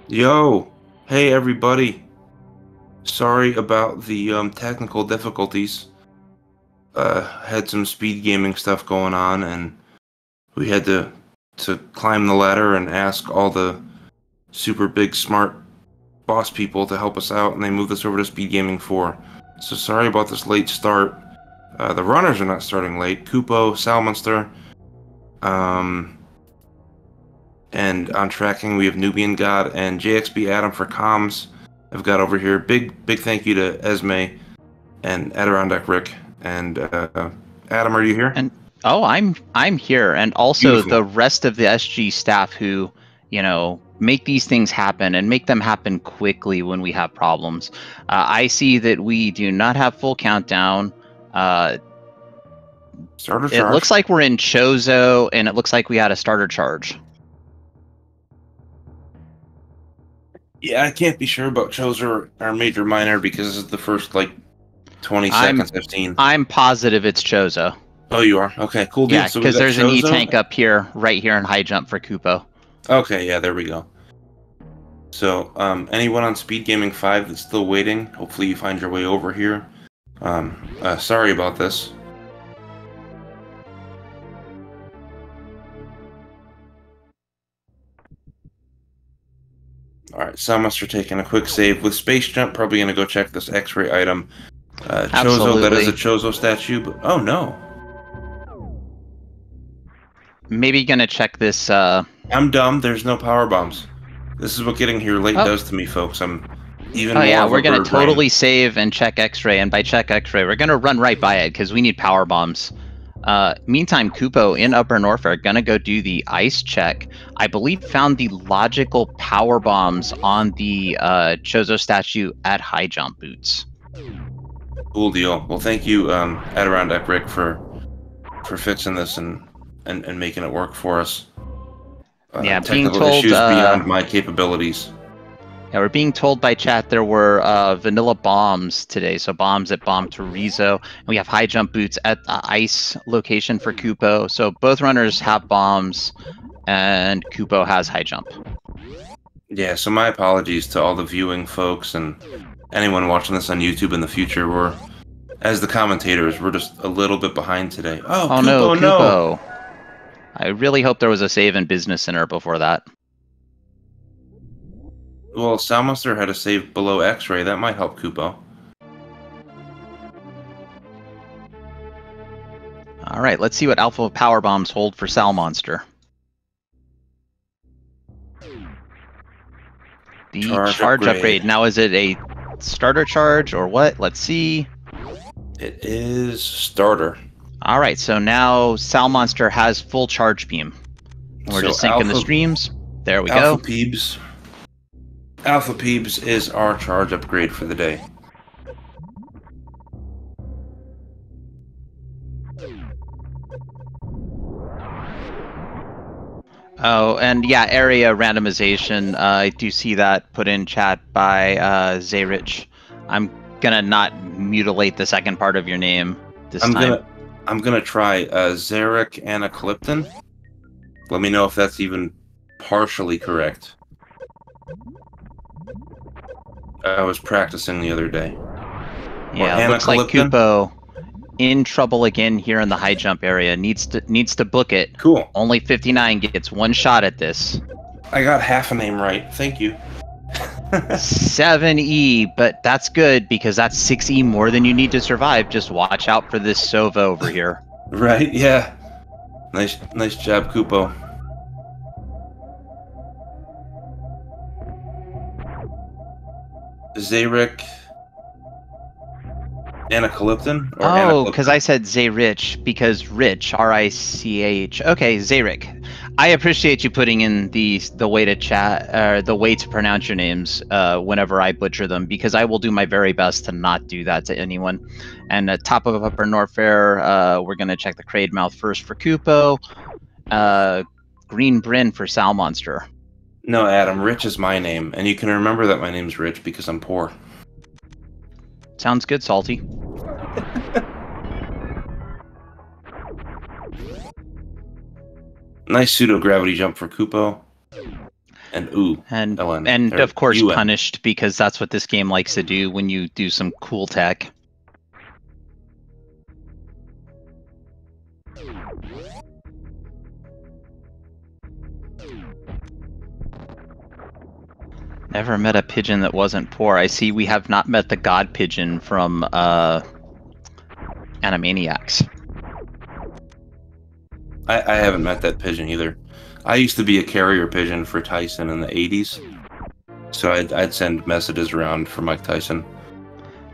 Yo, hey everybody. Sorry about the technical difficulties. Had some speed gaming stuff going on, and we had to climb the ladder and ask all the super big smart boss people to help us out, and they moved us over to Speed Gaming 4. So sorry about this late start. The runners are not starting late. Kupppo, Salm0nster, and on tracking we have Nubian God and JXB Adam for comms. I've got over here big thank you to Esme and Adirondack Rick and Adam. Are you here? And I'm here, and also Beautiful. the rest of the SG staff who, make these things happen and make them happen quickly when we have problems. I see that we do not have full countdown. Starter charge. It looks like we're in Chozo, and it looks like we had a starter charge. Yeah, I can't be sure about Chozo or Major Minor because this is the first 20 seconds I've seen. I'm positive it's Chozo. Oh, you are? Okay, cool deal. Yeah, because So there's an E-tank up here, right here in high jump for Kupppo. Okay, yeah, there we go. So, anyone on Speed Gaming 5 that's still waiting, hopefully you find your way over here. Sorry about this. Alright, Salm0nster taking a quick save. With Space Jump, probably going to go check this X-ray item. Chozo, that is a Chozo statue, but oh no. Maybe gonna check this, I'm dumb, there's no power bombs. This is what getting here late does to me, folks. I'm even more of a we're gonna bird totally brain. save and check X-ray, and by check X-ray, we're gonna run right by it, because we need power bombs. Meantime, Kupppo in Upper North are gonna go do the ice check. I believe found the logical power bombs on the Chozo statue at high jump boots. Cool deal. Well, thank you, Adirondack Rick, for fixing this and making it work for us. Yeah, technical being told issues beyond my capabilities. Yeah, we're being told by chat there were vanilla bombs today, so bombs at Bomb Torizo. And we have high jump boots at the ice location for Kupppo. So both runners have bombs, and Kupppo has high jump. Yeah, so my apologies to all the viewing folks and anyone watching this on YouTube in the future. As the commentators, we're just a little bit behind today. Oh Kupppo, no, Kupppo. No! I really hope there was a save in Business Center before that. Well, Salm0nster had a save below X-ray. That might help Kupppo. All right, let's see what alpha power bombs hold for Salm0nster. The charge upgrade. Now, is it a starter charge or what? Let's see. It is starter. All right, so now Salm0nster has full charge beam. We're just syncing the streams. There we go. Alpha Peebs is our charge upgrade for the day. Oh, and yeah, area randomization. I do see that put in chat by Zayrich. I'm gonna not mutilate the second part of your name this time. I'm gonna try Zarek Anaclypton. Let me know if that's even partially correct. I was practicing the other day. Yeah, looks like Kupppo in trouble again here in the high jump area. Needs to book it. Cool. Only 59 gets one shot at this. I got half a name right. Thank you. 7E, but that's good because that's 6E more than you need to survive. Just watch out for this Sova over here. Right? Yeah. Nice job, Kupppo. Zayrich Anaclypton? Oh, because I said Zayrich, because Rich, R-I-C-H. Okay, Zayrich. I appreciate you putting in the way to chat, or the way to pronounce your names whenever I butcher them, because I will do my very best to not do that to anyone. And at top of Upper North Fair, we're going to check the Crade Mouth first for Kupppo, Green Bryn for Salm0nster. No, Adam, Rich is my name, and you can remember that my name's Rich because I'm poor. Sounds good, Salty. Nice pseudo-gravity jump for Kupppo. And ooh, And Ellen, or of course UN. punished, because that's what this game likes to do when you do some cool tech. Never met a pigeon that wasn't poor. I see we have not met the god pigeon from Animaniacs. I haven't met that pigeon either. I used to be a carrier pigeon for Tyson in the 80s. So I'd send messages around for Mike Tyson.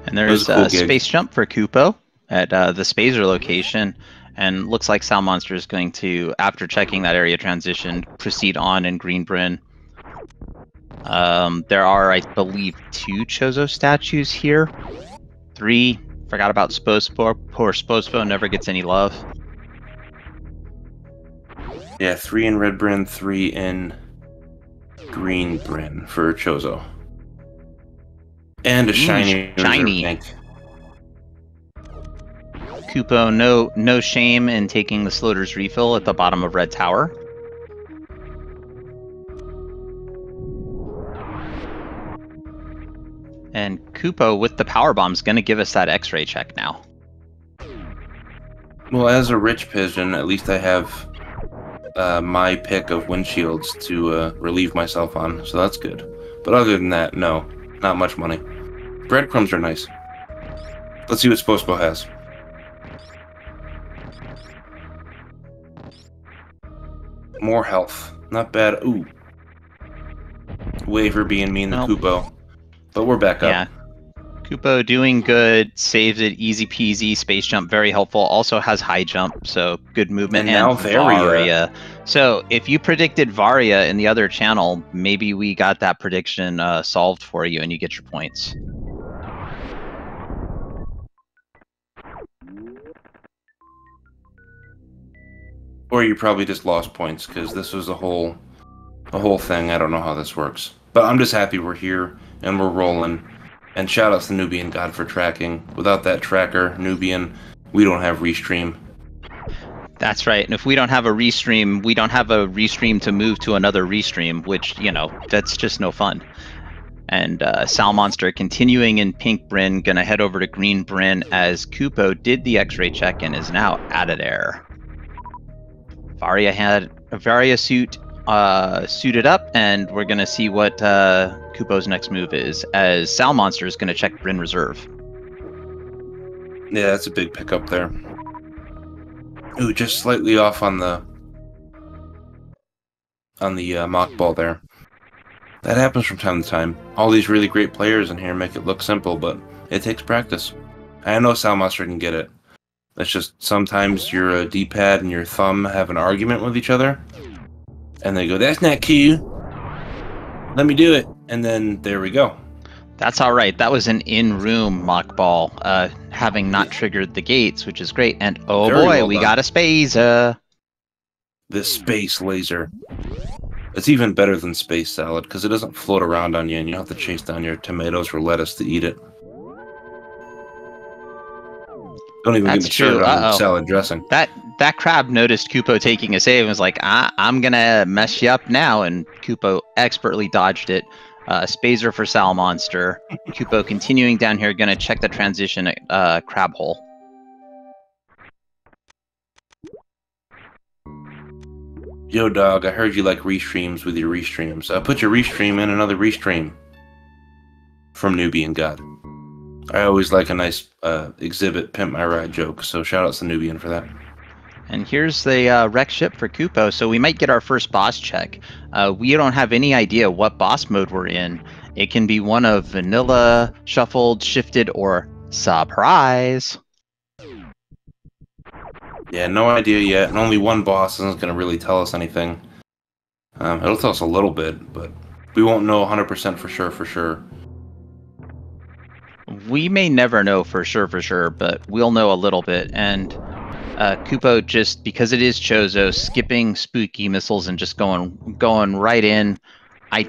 And there's a cool a space jump for Kupo at the Spazer location. And looks like Salm0nster is going to, after checking that area transition, proceed on in Green Bryn. There are, I believe, 2 Chozo statues here. 3. Forgot about Spospo. Poor Spospo never gets any love. Yeah, 3 in Red Bryn, 3 in Green Bryn for Chozo. And a shiny reserve tank. Kupo, no shame in taking the Sloater's refill at the bottom of Red Tower. And Kupo with the power bomb is going to give us that X-ray check now. Well, as a rich pigeon, at least I have my pick of windshields to relieve myself on, so that's good. But other than that, no, not much money. Breadcrumbs are nice. Let's see what Spospo has. More health. Not bad. Ooh. Waver being mean to Kupo. But we're back up. Yeah. Kupo doing good. Saves it. Easy peasy. Space jump. Very helpful. Also has high jump. So good movement. And now Varia. So if you predicted Varia in the other channel, maybe we got that prediction solved for you and you get your points. Or you probably just lost points because this was a whole thing. I don't know how this works. But I'm just happy we're here and we're rolling. And shout outs to Nubian God for tracking. Without that tracker, Nubian, we don't have Restream. That's right. And if we don't have a Restream, we don't have a Restream to move to another Restream, which, you know, that's just no fun. And Salm0nster continuing in Pink Bryn, gonna head over to Green Bryn as Kupo did the X-ray check and is now out of there. Varia had a Varia suit suited up, and we're gonna see what Kupo's next move is, as Salm0nster is gonna check Bryn Reserve. Yeah, that's a big pickup there. Ooh, just slightly off on the mock ball there. That happens from time to time. All these really great players in here make it look simple, but it takes practice. I know Salm0nster can get it. It's just sometimes your D-pad and your thumb have an argument with each other, and they go, "That's not cool. Let me do it," and then there we go. That's all right. That was an in-room mock ball, having not triggered the gates, which is great. And oh Very boy, well we done. got a Spazer. The space laser. It's even better than space salad because it doesn't float around on you, and you don't have to chase down your tomatoes or lettuce to eat it. Don't even get me started on salad dressing. That crab noticed Kupo taking a save and was like, I'm gonna mess you up now, and Kupo expertly dodged it. Spazer for Salm0nster. Kupo continuing down here, gonna check the transition at crab hole. Yo, dog, I heard you like restreams with your restreams. Put your restream in another restream. From Nubian God. I always like a nice exhibit pimp my ride joke, so shout outs to Nubian for that. And here's the wreck ship for Kupo, so we might get our first boss check. We don't have any idea what boss mode we're in. It can be one of vanilla, shuffled, shifted, or surprise. Yeah, no idea yet, and only one boss isn't going to really tell us anything. It'll tell us a little bit, but we won't know 100% for sure. We may never know for sure, but we'll know a little bit. And Kupo, just because it is Chozo, skipping spooky missiles and just going right in. I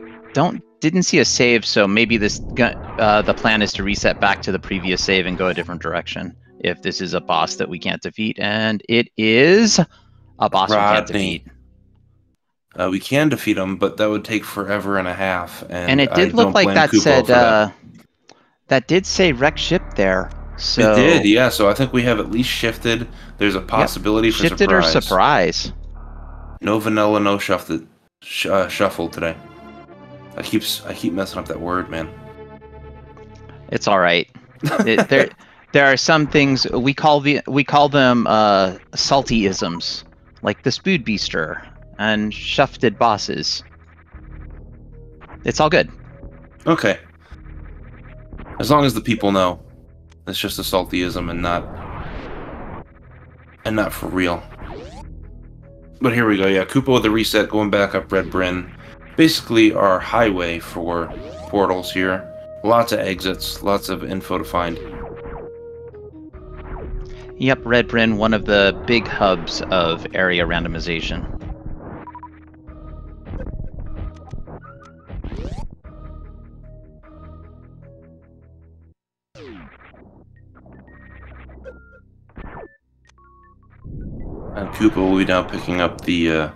didn't see a save, so maybe this the plan is to reset back to the previous save and go a different direction if this is a boss that we can't defeat, and it is a boss we can't defeat. We can defeat them, but that would take forever and a half, And and it I did look don't like blame that Kupo said for that. that did say wreck ship there. It did, So yeah. So I think we have at least shifted. There's a yep, possibility for shifted or surprise. surprise. No vanilla, no shuffled today. I keep messing up that word, man. It's all right. There are some things we call them salty-isms, like the Spoodbeaster and shufted bosses. It's all good. Okay. As long as the people know, it's just a saltyism and not for real. But here we go. Yeah, Koopa with the reset, going back up Red Bryn. Basically, our highway for portals here. Lots of exits, lots of info to find. Yep, Red Bryn, one of the big hubs of area randomization. And Koopa will be now picking up the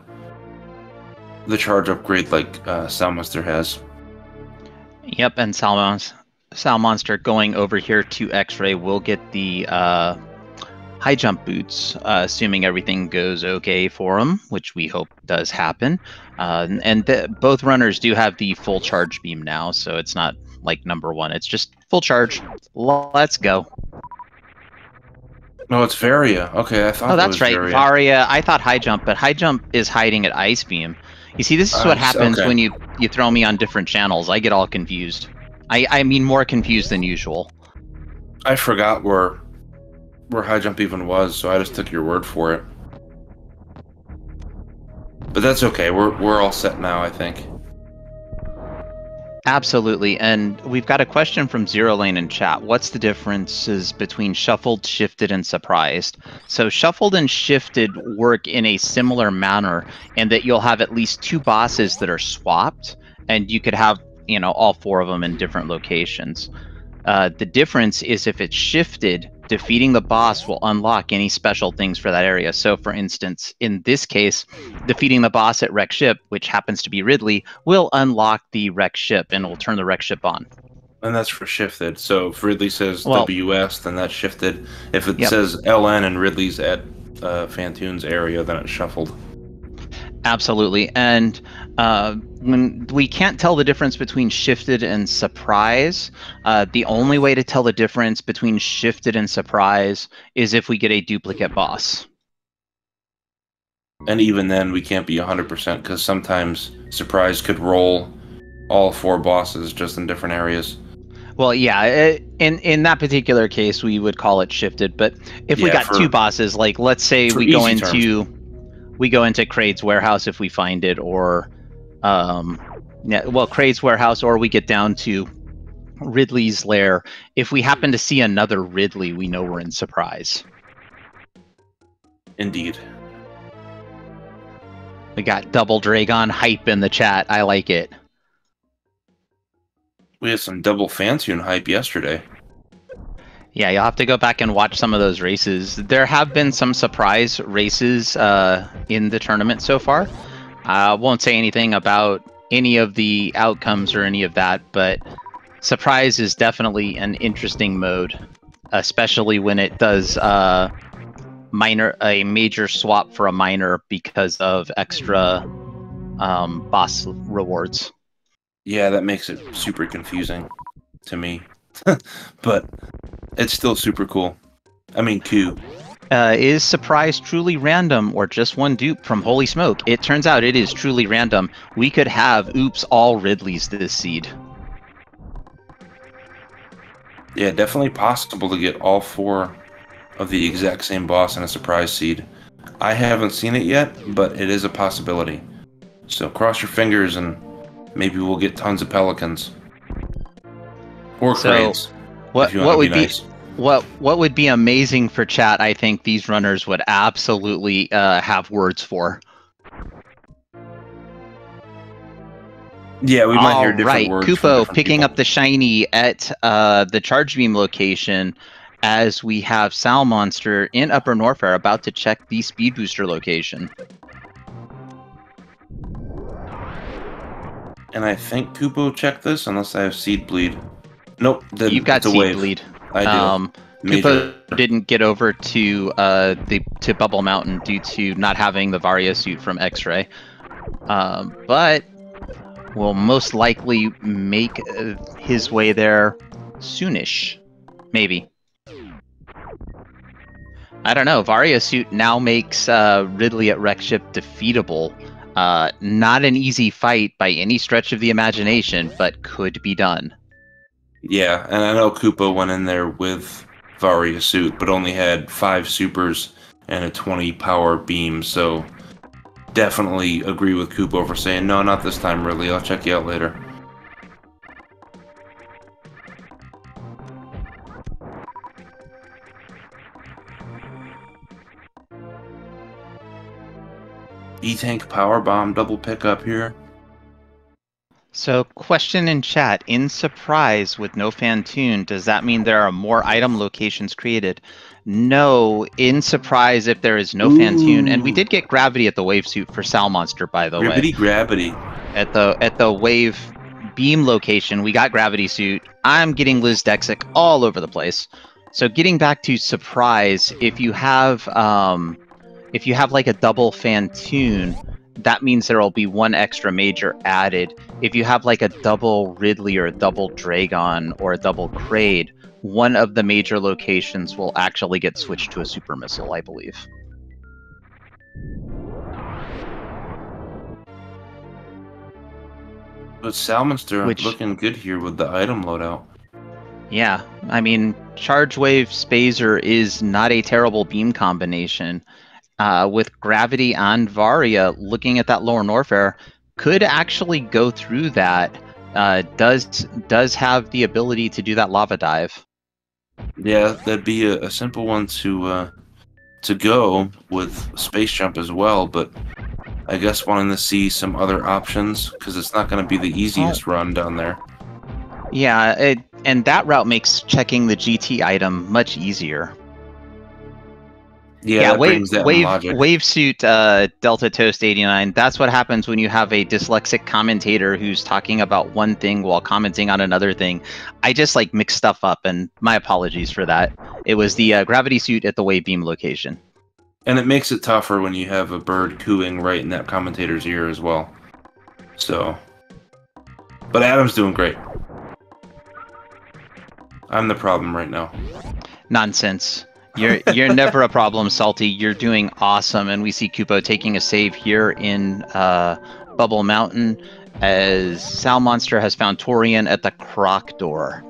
charge upgrade like Salm0nster has. Yep, and Salm0nster going over here to X-Ray will get the high jump boots, assuming everything goes okay for him, which we hope does happen. Both runners do have the full charge beam now, so it's not like number one. It's just full charge. Let's go. No, it's Varia. Okay, I thought Oh, that that's was right, Varia. Varia. I thought high jump, but high jump is hiding at ice beam. You see, this is what happens Okay. when you throw me on different channels. I get all confused. I mean, more confused than usual. I forgot where high jump even was, so I just took your word for it. But that's okay. We're all set now, I think. Absolutely. And we've got a question from Zero Lane in chat. What's the differences between shuffled, shifted, and surprised? So shuffled and shifted work in a similar manner in that you'll have at least two bosses that are swapped, and you could have, all four of them in different locations. The difference is if it's shifted, defeating the boss will unlock any special things for that area. So, for instance, in this case, defeating the boss at Wreck Ship, which happens to be Ridley, will unlock the Wreck Ship and will turn the Wreck Ship on. And that's for shifted. So if Ridley says Well, WS, then that's shifted. If it yep. says LN and Ridley's at Fantoon's area, then it's shuffled. Absolutely. And when we can't tell the difference between shifted and surprise, the only way to tell the difference between shifted and surprise is if we get a duplicate boss. And even then, we can't be 100% because sometimes surprise could roll all four bosses just in different areas. Well, yeah, in that particular case, we would call it shifted. But if we got two bosses, like let's say we go into Kraid's warehouse if we find it, or Kraid's warehouse, or we get down to Ridley's lair. If we happen to see another Ridley, we know we're in surprise. Indeed. We got double Dragon hype in the chat. I like it. We had some double Fantoon hype yesterday. Yeah, you'll have to go back and watch some of those races. There have been some surprise races in the tournament so far. I won't say anything about any of the outcomes or any of that, but surprise is definitely an interesting mode, especially when it does a major swap for a minor because of extra boss rewards. Yeah, that makes it super confusing to me. But it's still super cool. I mean, Q. Is surprise truly random or just one dupe from Holy Smoke? It turns out it is truly random. We could have, oops, all Ridleys this seed. Yeah, definitely possible to get all four of the exact same boss in a surprise seed. I haven't seen it yet, but it is a possibility. So cross your fingers and maybe we'll get tons of pelicans. Or Kraids. What would be nice. What would be amazing for chat, I think these runners would absolutely have words for. Yeah, we might hear different words. Kupo picking up the shiny at the charge beam location as we have Salm0nster in Upper Norfair about to check the speed booster location. And I think kupppo checked this, unless I have seed bleed. Nope, then You've got it's a seed wave. bleed. I do. Kupppo Major. didn't get over to to Bubble Mountain due to not having the Varia suit from X-Ray, but will most likely make his way there soonish, maybe. I don't know. Varia suit now makes Ridley at Wreck Ship defeatable. Not an easy fight by any stretch of the imagination, but could be done. Yeah, and I know kupppo went in there with Varia suit, but only had 5 supers and a 20 power beam, so definitely agree with kupppo for saying, no, not this time, really. I'll check you out later. E-Tank Power Bomb double pickup here. So, question in chat. In Surprise with no fan tune, does that mean there are more item locations created? No, in Surprise if there is no fan tune, and we did get Gravity at the wave suit for Salm0nster, by the way. Gravity. At the wave beam location, we got Gravity suit. I'm getting Liz Dexic all over the place. So getting back to Surprise, if you have like a double fan tune, that means there will be one extra major added. If you have like a double Ridley or a double Dragon or a double Kraid, one of the major locations will actually get switched to a super missile, I believe. But Salm0nster looking good here with the item loadout. Yeah, I mean, Charge Wave Spazer is not a terrible beam combination. With Gravity and Varia, looking at that lower Norfair, could actually go through that. Does have the ability to do that lava dive. Yeah, that'd be a simple one to go with Space Jump as well, but I guess wanting to see some other options, because it's not going to be the easiest run down there. Yeah, and that route makes checking the GT item much easier. Yeah, that brings that logic. Wave suit Delta Toast 89. That's what happens when you have a dyslexic commentator who's talking about one thing while commenting on another thing. I just like mix stuff up, and my apologies for that. It was the gravity suit at the wave beam location. And it makes it tougher when you have a bird cooing right in that commentator's ear as well. So, but Adam's doing great. I'm the problem right now. Nonsense. You're never a problem, Salty. You're doing awesome, and we see kupppo taking a save here in Bubble Mountain as Salm0nster has found Torian at the croc door.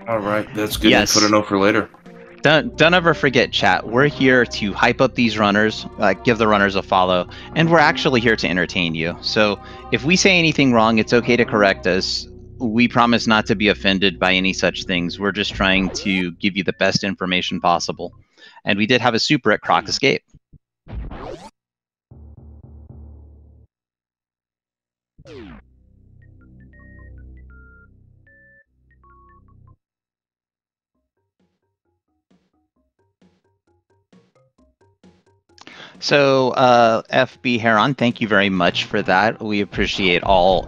All right, that's good info to know for later. Don't ever forget, chat. We're here to hype up these runners, give the runners a follow, and we're actually here to entertain you. So if we say anything wrong, it's okay to correct us. We promise not to be offended by any such things. We're just trying to give you the best information possible. And we did have a super at Croc Escape. So, FB Heron, thank you very much for that. We appreciate all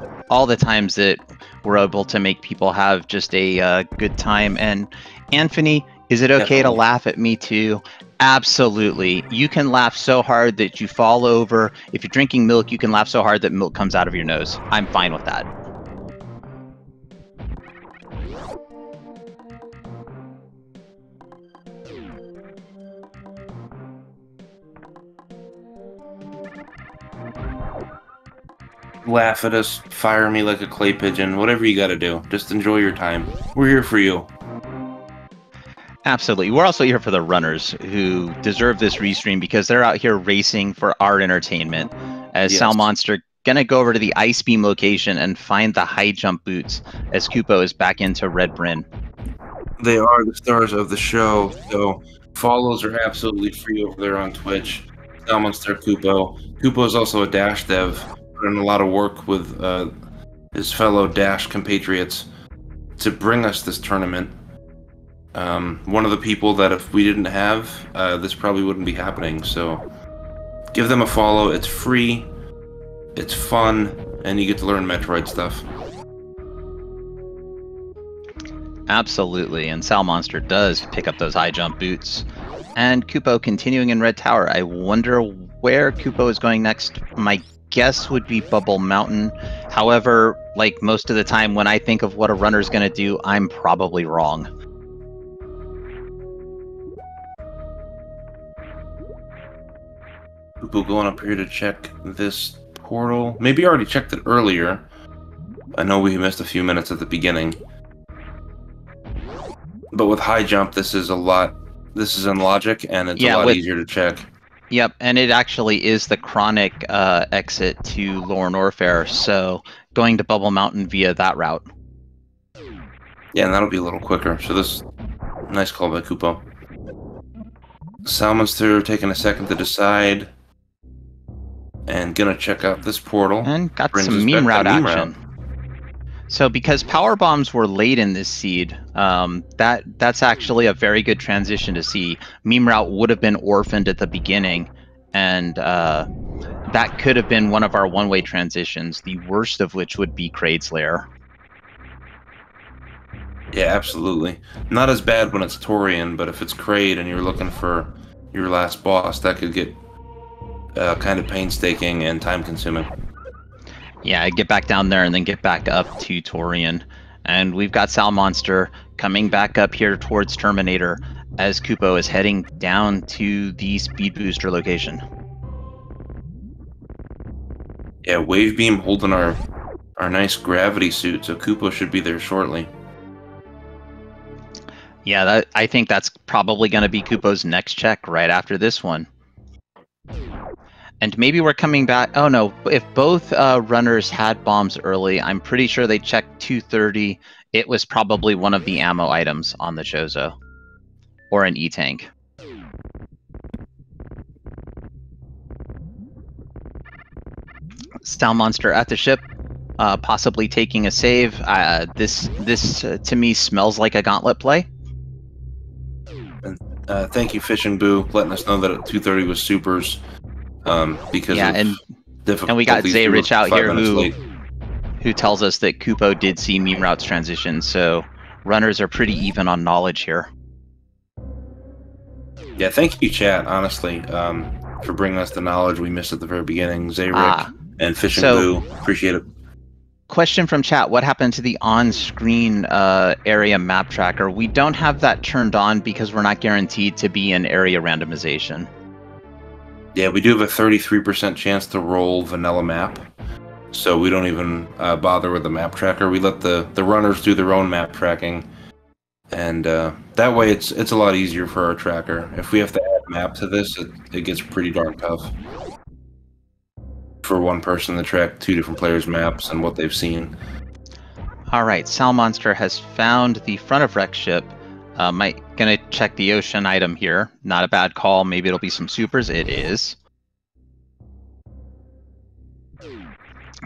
the times that we're able to make people have just a good time. And Anthony, is it okay to laugh at me too? Absolutely. You can laugh so hard that you fall over. If you're drinking milk, you can laugh so hard that milk comes out of your nose. I'm fine with that. Laugh at us, fire me like a clay pigeon, whatever you gotta do. Just enjoy your time. We're here for you. Absolutely. We're also here for the runners who deserve this restream because they're out here racing for our entertainment. As Salm0nster gonna go over to the ice beam location and find the high jump boots as kupppo is back into Red Bryn. They are the stars of the show, so follows are absolutely free over there on Twitch. Salm0nster kupppo. Kupppo is also a Dash dev, put in a lot of work with his fellow Dash compatriots to bring us this tournament. One of the people that if we didn't have, this probably wouldn't be happening, so Give them a follow. It's free, it's fun, and you get to learn Metroid stuff. Absolutely, and Salm0nster does pick up those high jump boots. And Kupo continuing in Red Tower. I wonder where Kupo is going next. My guess would be Bubble Mountain. However, like most of the time when I think of what a runner's going to do, I'm probably wrong. Kupo going up here to check this portal. Maybe I already checked it earlier. I know we missed a few minutes at the beginning. But with high jump, this is in logic, and it's a lot easier to check. Yep, and it actually is the chronic exit to Lower Norfair, so going to Bubble Mountain via that route. Yeah, and that'll be a little quicker. So this, nice call by Kupo. Salm0nster taking a second to decide, and gonna check out this portal. And got some meme route action. So because power bombs were late in this seed, that's actually a very good transition to see. Meme route would have been orphaned at the beginning, and that could have been one of our one-way transitions, the worst of which would be Kraid's Lair. Yeah, absolutely. Not as bad when it's Torian, but if it's Kraid and you're looking for your last boss, that could get kind of painstaking and time-consuming. Yeah, get back down there and then get back up to Torian. And we've got Salm0nster coming back up here towards Terminator as Kupo is heading down to the speed booster location. Yeah, Wave Beam holding our nice gravity suit, so Kupo should be there shortly. Yeah, I think that's probably going to be Kupo's next check right after this one. And maybe we're coming back. Oh no, if both runners had bombs early, I'm pretty sure they checked 230. It was probably one of the ammo items on the Chozo. Or an E-tank. Salm0nster at the ship, possibly taking a save. This to me smells like a gauntlet play. And thank you, Fishing Boo, letting us know that at 230 was supers. Because and we got Zay Rich out here who tells us that Kupo did see meme routes transition, so runners are pretty even on knowledge here. Yeah, thank you, chat, honestly, for bringing us the knowledge we missed at the very beginning. Zay Rick and Fishing Boo, appreciate it. Question from chat, what happened to the on-screen area map tracker? We don't have that turned on because we're not guaranteed to be in area randomization. Yeah, we do have a 33% chance to roll vanilla map, so we don't even bother with the map tracker. We let the runners do their own map tracking, and that way it's a lot easier for our tracker. If we have to add a map to this, it gets pretty darn tough for one person to track two different players' maps and what they've seen. All right, Salm0nster has found the front of Rex ship. Gonna check the ocean item here. Not a bad call. Maybe it'll be some supers. It is.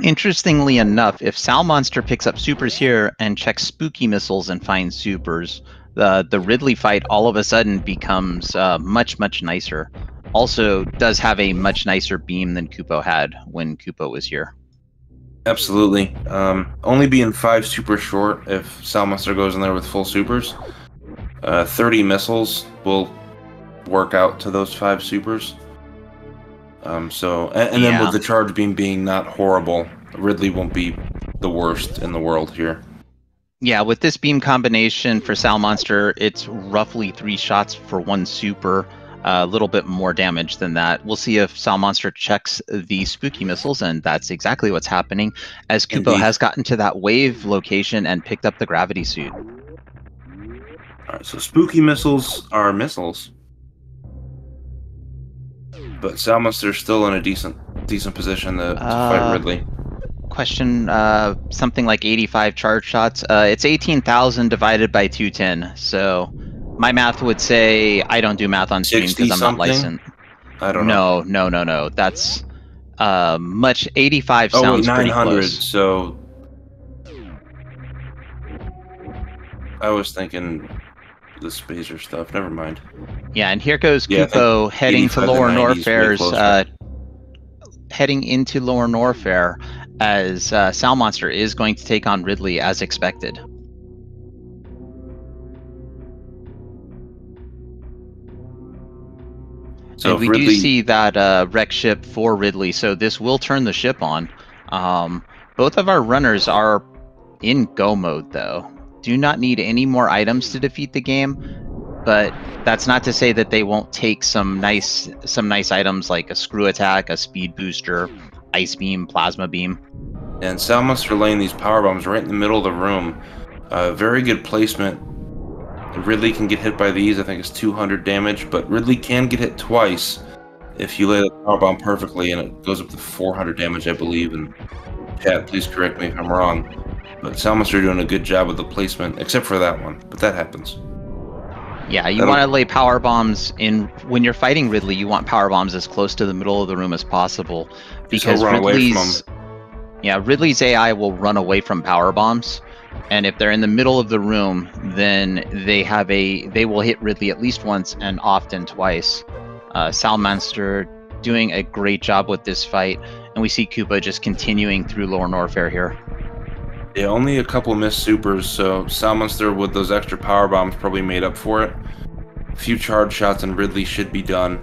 Interestingly enough, if Salm0nster picks up supers here and checks spooky missiles and finds supers, the Ridley fight all of a sudden becomes much nicer. Also, does have a much nicer beam than Kupo had when Kupo was here. Absolutely. Only being 5 super short if Salm0nster goes in there with full supers. 30 missiles will work out to those 5 supers. And then with the charge beam being not horrible, Ridley won't be the worst in the world here. Yeah, with this beam combination for Salm0nster, it's roughly 3 shots for 1 super. A little bit more damage than that. We'll see if Salm0nster checks the spooky missiles, and that's exactly what's happening, as Kupo has gotten to that wave location and picked up the gravity suit. Alright, so spooky missiles are missiles. But Salm0nster's still in a decent position to fight Ridley. Question, something like 85 charge shots. It's 18,000 divided by 210, so my math would say, I don't do math on stream because I'm not licensed. I don't know. No. That's 85 sounds 900, pretty close. So I was thinking the spacer stuff. Never mind. Yeah, and here goes Kupo heading to Lower Norfair's heading into Lower Norfair, as Salm0nster is going to take on Ridley as expected. So and we do see that wreck ship for Ridley, so this will turn the ship on. Both of our runners are in go mode, though. Do not need any more items to defeat the game, but that's not to say that they won't take some nice items like a screw attack, a speed booster, ice beam, plasma beam. And Salm0nster laying these power bombs right in the middle of the room. Very good placement. Ridley can get hit by these. I think it's 200 damage, but Ridley can get hit twice if you lay the power bomb perfectly, and it goes up to 400 damage, I believe. And chat, please correct me if I'm wrong. But Salm0nster doing a good job with the placement, except for that one. But that happens. Yeah, you want to lay power bombs in when you're fighting Ridley. You want power bombs as close to the middle of the room as possible, because Ridley's AI will run away from power bombs. And if they're in the middle of the room, then they will hit Ridley at least once and often twice. Salm0nster doing a great job with this fight, and we see kupppo just continuing through Lower Norfair here. Yeah, only a couple missed supers, so Salm0nster with those extra power bombs probably made up for it. A few charge shots and Ridley should be done.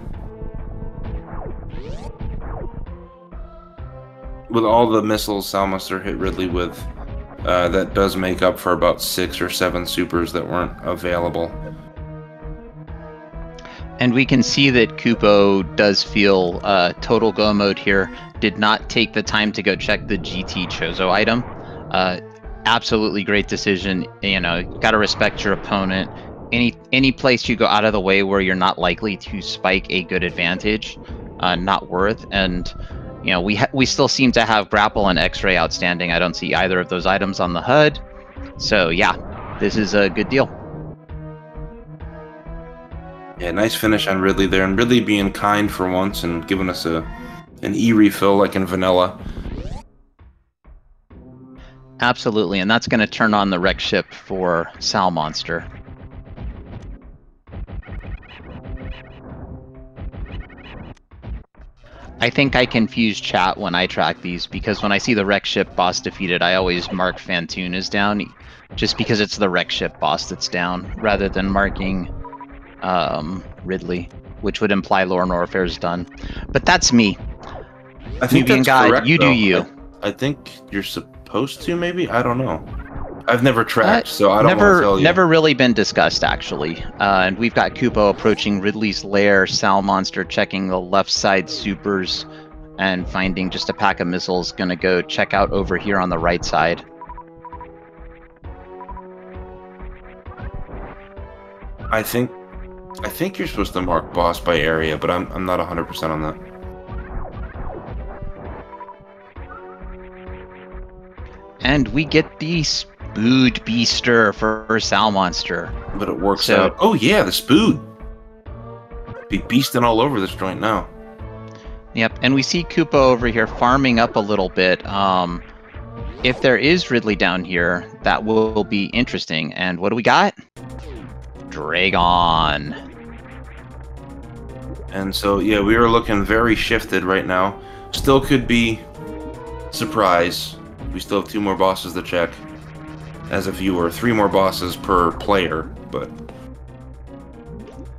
With all the missiles Salm0nster hit Ridley with, that does make up for about 6 or 7 supers that weren't available. And we can see that kupppo does feel total go mode here. Did not take the time to go check the GT Chozo item. Absolutely great decision. You know, gotta respect your opponent. Any place you go out of the way where you're not likely to spike a good advantage, not worth. And you know, we still seem to have grapple and X-ray outstanding. I don't see either of those items on the HUD. So yeah, this is a good deal. Yeah, nice finish on Ridley there, and Ridley being kind for once and giving us an E-refill like in vanilla. Absolutely, and that's going to turn on the wreck ship for Salm0nster. I think I confuse chat when I track these, because when I see the wreck ship boss defeated, I always mark Phantoon as down, just because it's the wreck ship boss that's down, rather than marking Ridley, which would imply Lower Norfair's done. But that's me. I think that's correct, you do you. I think you're supposed to, maybe? I don't know. I've never tracked, so I don't want to tell you. Never really been discussed, actually. And we've got kupppo approaching Ridley's lair, Salm0nster checking the left side supers, and finding just a pack of missiles. Gonna go check out over here on the right side. I think you're supposed to mark boss by area, but I'm not 100% on that. And we get the Spood Beaster for Salm0nster. But it works out. Oh yeah, the Spood! Be beasting all over this joint now. Yep, and we see kupppo over here farming up a little bit. If there is Ridley down here, that will be interesting. And what do we got? Dragon. And so, yeah, we are looking very shifted right now. Still could be surprise. We still have 2 more bosses to check as a viewer. 3 more bosses per player, but...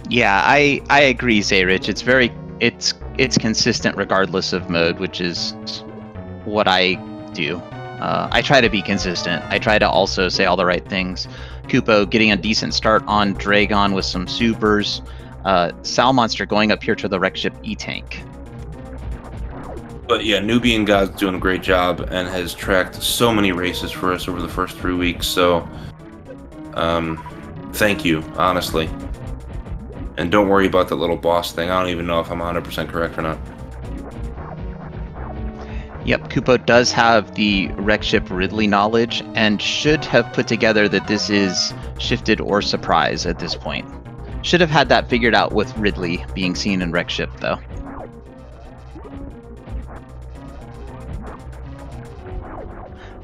Yeah, I agree, Zayrich. It's consistent regardless of mode, which is what I do. I try to be consistent. I try to also say all the right things. kupppo getting a decent start on Dragon with some supers. Salm0nster going up here to the wreck ship E-Tank. But yeah, Nubian God's doing a great job and has tracked so many races for us over the first 3 weeks, so thank you, honestly. And don't worry about that little boss thing. I don't even know if I'm 100% correct or not. Yep, kupppo does have the wreck ship Ridley knowledge and should have put together that this is shifted or surprise at this point. Should have had that figured out with Ridley being seen in wreck ship, though.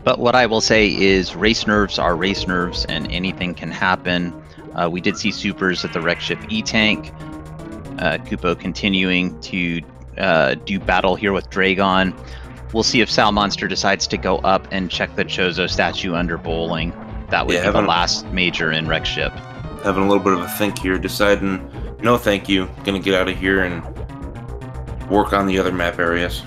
But what I will say is race nerves are race nerves and anything can happen. We did see supers at the wreck ship E-Tank. kupppo continuing to do battle here with Dragon. We'll see if Salm0nster decides to go up and check the Chozo statue under bowling. That would be the last major in Wreck Ship. Having a little bit of a think here, deciding, no thank you, gonna get out of here and work on the other map areas.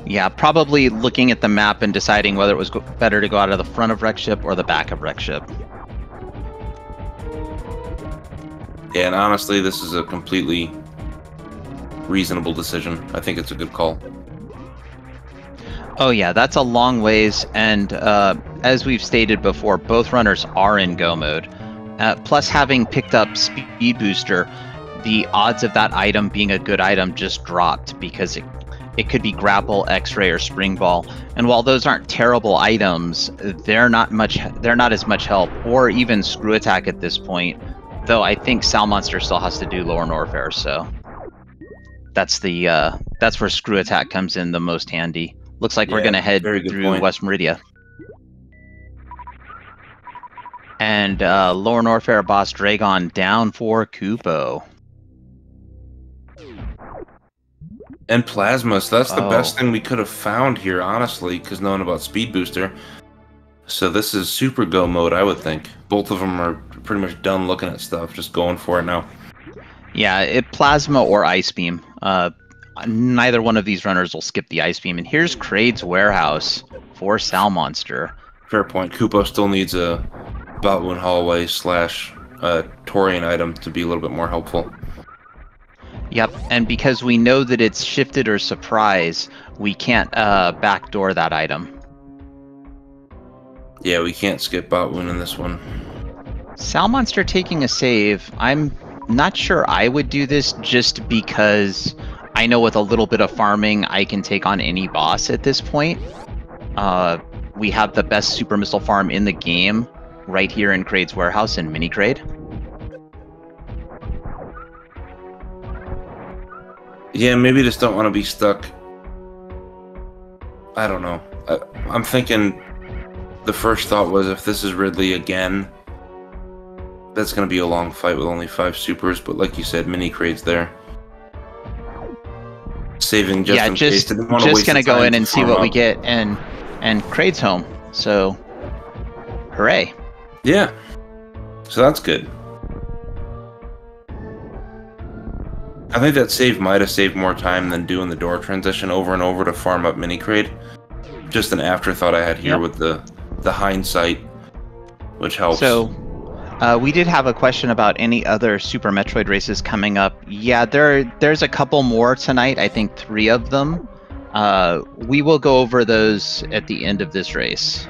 Yeah, probably looking at the map and deciding whether it was better to go out of the front of Wreck Ship or the back of Wreck Ship. Yeah, and honestly, this is a completely reasonable decision. I think it's a good call. Oh yeah, that's a long ways, and as we've stated before, both runners are in go mode. Plus, having picked up Speed Booster, the odds of that item being a good item just dropped because it could be Grapple, X-Ray, or Spring Ball. And while those aren't terrible items, they're not as much help, or even Screw Attack at this point. Though I think Salm0nster still has to do Lower Norfair, so that's where Screw Attack comes in the most handy. Looks like we're gonna head through West Meridia. And Lower Norfair boss Dragon down for kupppo. And Plasma, so that's the best thing we could have found here, honestly, because knowing about Speed Booster. So this is super go mode, I would think. Both of them are pretty much done looking at stuff, just going for it now. Yeah, Plasma or Ice Beam. Neither one of these runners will skip the Ice Beam. And here's Kraid's Warehouse for Salm0nster. Fair point. Kupppo still needs a Botwoon Hallway / Torian item to be a little bit more helpful. Yep, and because we know that it's shifted or surprise, we can't backdoor that item. Yeah, we can't skip Botwoon in this one. Salm0nster taking a save. I'm not sure I would do this just because I know with a little bit of farming, I can take on any boss at this point. We have the best super missile farm in the game right here in Kraid's Warehouse in Mini Kraid. Yeah, maybe just don't want to be stuck. I don't know. I'm thinking the first thought was if this is Ridley again, that's going to be a long fight with only 5 supers, but like you said, Mini Kraid's there. Saving just in case. Just going to go in and see what we get, and Kraid's home, so hooray. Yeah, so that's good. I think that save might have saved more time than doing the door transition over and over to farm up Mini Kraid. Just an afterthought I had here with the hindsight, which helps. So, we did have a question about any other Super Metroid races coming up. Yeah, there's a couple more tonight. I think 3 of them. We will go over those at the end of this race.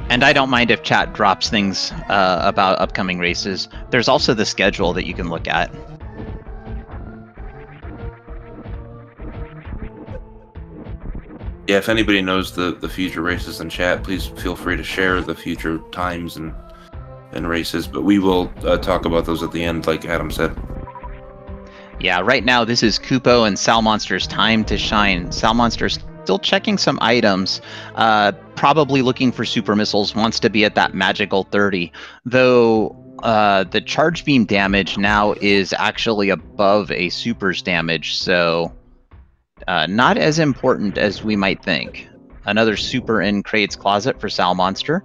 And I don't mind if chat drops things about upcoming races. There's also the schedule that you can look at. Yeah, if anybody knows the future races in chat, please feel free to share the future times and races. But we will talk about those at the end, like Adam said. Yeah, right now this is kupppo and Salm0nster's time to shine. Salm0nster's still checking some items, probably looking for super missiles, wants to be at that magical 30, though the charge beam damage now is actually above a super's damage, so not as important as we might think. Another super in Kraid's closet for Salm0nster.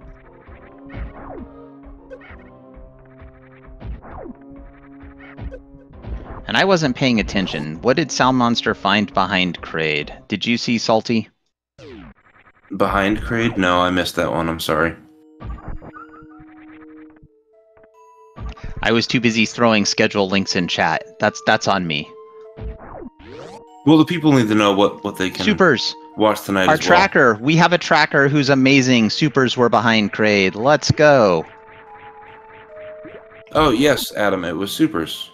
And I wasn't paying attention. What did Salm0nster find behind Kraid? Did you see, Salty? Behind Kraid? No, I missed that one. I'm sorry. I was too busy throwing schedule links in chat. That's on me. Well, the people need to know what they can watch tonight. Our tracker. We have a tracker who's amazing. Supers were behind Kraid. Let's go. Oh, yes, Adam. It was supers.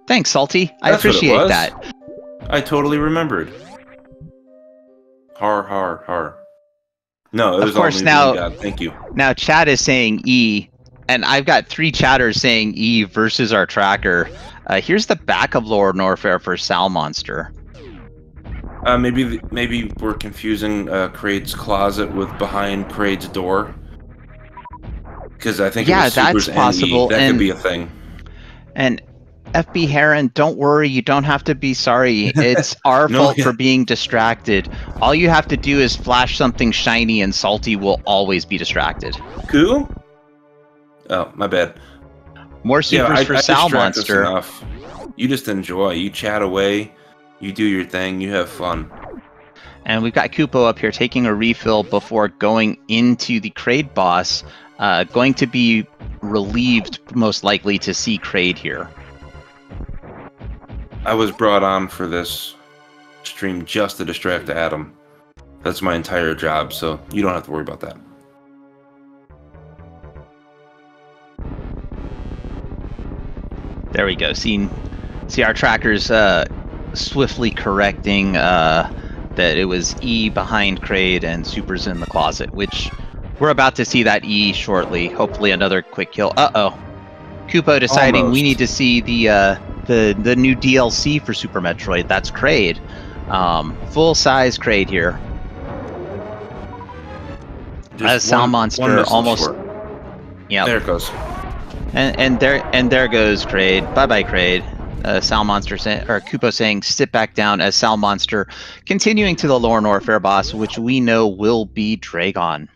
Thanks, Salty. I appreciate that. I totally remembered. Har, har, har. No, it was all God. Thank you. Now, chat is saying E, and I've got 3 chatters saying E versus our tracker. Here's the back of Lower Norfair for Salm0nster. Maybe we're confusing Kraid's closet with behind Kraid's door. Because I think it was supers that's possible. And E. That could be a thing. And FB Heron, don't worry. You don't have to be sorry. It's our No, fault yeah. for being distracted. All you have to do is flash something shiny, and Salty will always be distracted. Cool? Oh, my bad. More supers for I distract us Salm0nster. enough. You just enjoy. You chat away. You do your thing. You have fun. And we've got Kupppo up here taking a refill before going into the Kraid boss. Going to be relieved, most likely, to see Kraid here. I was brought on for this stream just to distract Adam. That's my entire job, so you don't have to worry about that. There we go. See our trackers swiftly correcting that it was E behind Kraid and Super's in the closet, which we're about to see that E shortly. Hopefully another quick kill. Uh-oh. Kupppo deciding Almost. we need to see the new DLC for Super Metroid. That's Kraid. Full-size Kraid here. Just As Salm0nster almost... Yeah, there it goes. And there goes Kraid. Bye bye Kraid. Salm0nster or Kupppo saying sit back down as Salm0nster continuing to the Lore Warfare boss, which we know will be Dragon.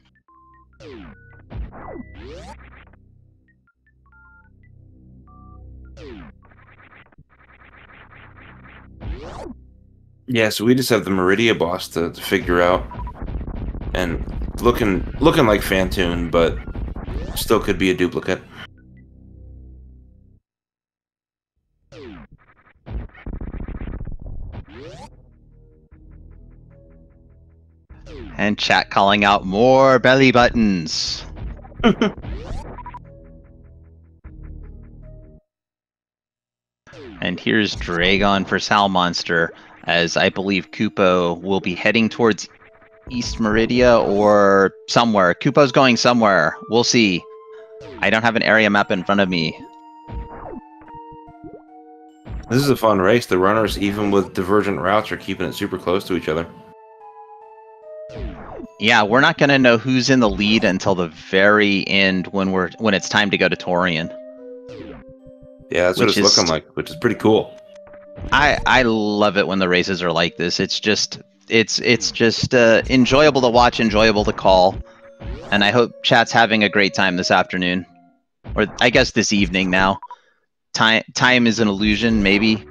Yeah, so we just have the Meridia boss to figure out, and looking like Phantoon, but still could be a duplicate. And chat calling out more belly buttons. And here's Dragon for Salm0nster, as I believe Kupppo will be heading towards East Meridia or somewhere. Kupo's going somewhere. We'll see. I don't have an area map in front of me. This is a fun race. The runners, even with divergent routes, are keeping it super close to each other. Yeah, we're not going to know who's in the lead until the very end when it's time to go to Torian. Yeah, that's what it's looking like, which is pretty cool. I love it when the races are like this. It's just enjoyable to watch, enjoyable to call, and I hope chat's having a great time this afternoon, or I guess this evening now. Time is an illusion, maybe.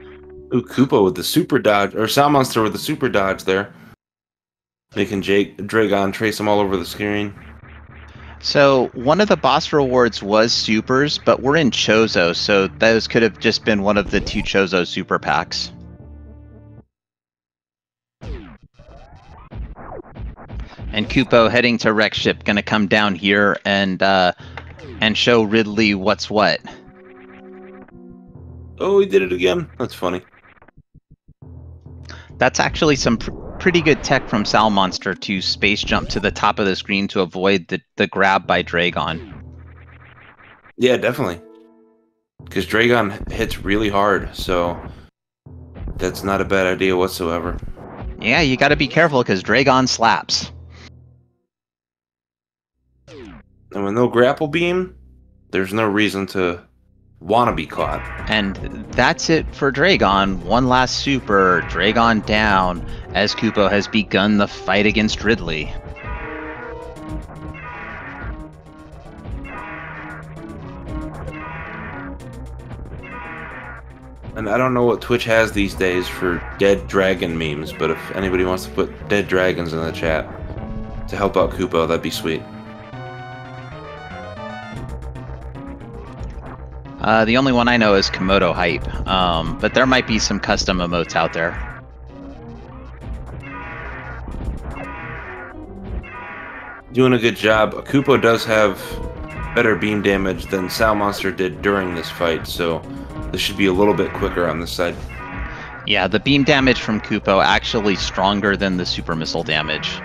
Ooh, Kupppo with the super dodge, or Salm0nster with the super dodge there, making Dragon trace him all over the screen. So one of the boss rewards was supers, but we're in Chozo, so those could have just been one of the 2 Chozo super packs. And Kupppo heading to Wreck Ship, gonna come down here and show Ridley what's what. Oh, he did it again. That's funny. That's actually some pretty good tech from Salm0nster to space jump to the top of the screen to avoid the grab by Dragon. Yeah, definitely. Because Dragon hits really hard, so that's not a bad idea whatsoever. Yeah, you gotta be careful because Dragon slaps. And with no grapple beam, there's no reason to want to be caught. And that's it for Dragon. One last super. Dragon down as Kupppo has begun the fight against Ridley. And I don't know what Twitch has these days for dead dragon memes, but if anybody wants to put dead dragons in the chat to help out Kupppo, that'd be sweet. The only one I know is Komodo Hype, but there might be some custom emotes out there. Doing a good job. Kupppo does have better beam damage than Salm0nster did during this fight, so this should be a little bit quicker on this side. Yeah, the beam damage from Kupppo actually stronger than the super missile damage.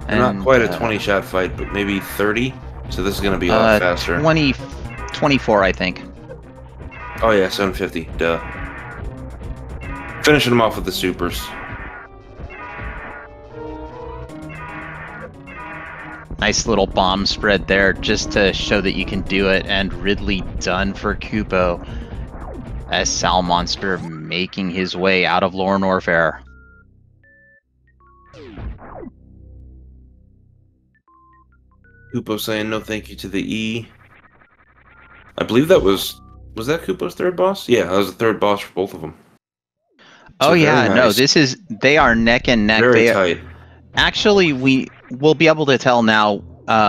Not quite a 20-shot fight, but maybe 30, so this is going to be a lot faster. 24, I think. Oh yeah, 750, duh. Finishing him off with the supers. Nice little bomb spread there just to show that you can do it, and Ridley done for kupppo as Salm0nster making his way out of Lorne Warfare. Kupppo saying no thank you to the E. I believe that was that Kupppo's third boss? Yeah, that was the third boss for both of them. So oh yeah, nice. No, they are neck and neck. Very tight. Actually, we will be able to tell now,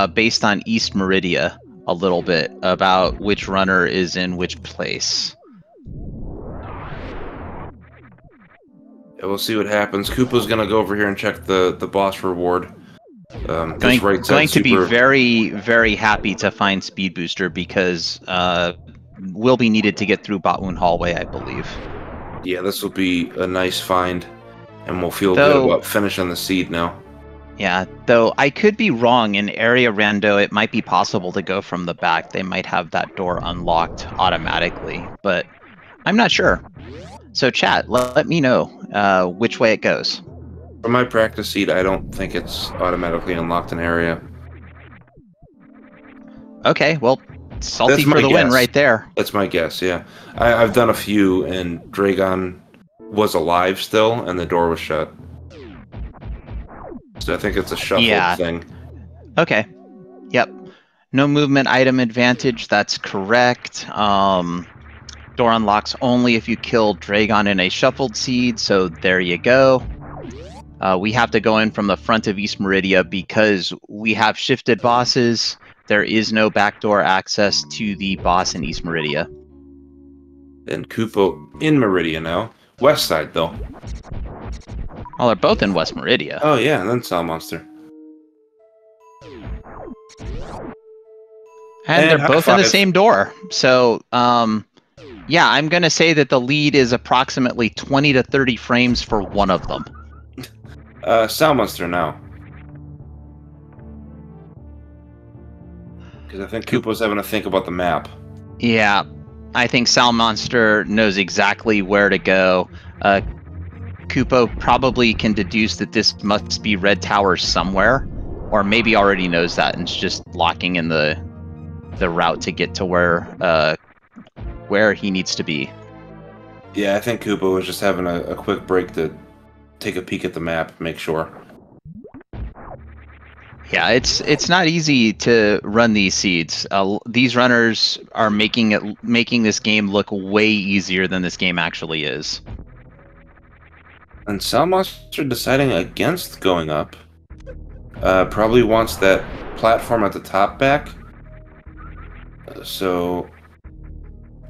based on East Meridia, a little bit about which runner is in which place. Yeah, we'll see what happens. Kupppo's gonna go over here and check the boss reward. Going to be very, very happy to find Speed Booster because will be needed to get through Botwoon Hallway, I believe. Yeah, this will be a nice find, and we'll feel good about finishing the seed now. Yeah, though I could be wrong. In Area Rando, it might be possible to go from the back. They might have that door unlocked automatically, but I'm not sure. So chat, let me know which way it goes. For my practice seed, I don't think it's automatically unlocked in Area. Okay, well, salty for the win right there. That's my guess, yeah. I've done a few, and Dragon was alive still, and the door was shut. So I think it's a shuffled thing. Okay. Yep. No movement item advantage, that's correct. Door unlocks only if you kill Dragon in a shuffled seed, so there you go. We have to go in from the front of East Meridia because we have shifted bosses. There is no backdoor access to the boss in East Meridia. And kupppo in Meridia now. West side, though. Well, they're both in West Meridia. Oh, yeah, and then Salm0nster. And they're both in the same door. So, yeah, I'm going to say that the lead is approximately 20 to 30 frames for one of them. Salm0nster now. Because I think Kupppo's having to think about the map. Yeah, I think Salm0nster knows exactly where to go. Kupppo probably can deduce that this must be Red Tower somewhere, or maybe already knows that and is just locking in the route to get to where he needs to be. Yeah, I think kupppo was just having a quick break to take a peek at the map, make sure. Yeah, it's not easy to run these seeds. These runners are making this game look way easier than this game actually is. And Salm0nster deciding against going up. Probably wants that platform at the top back. So,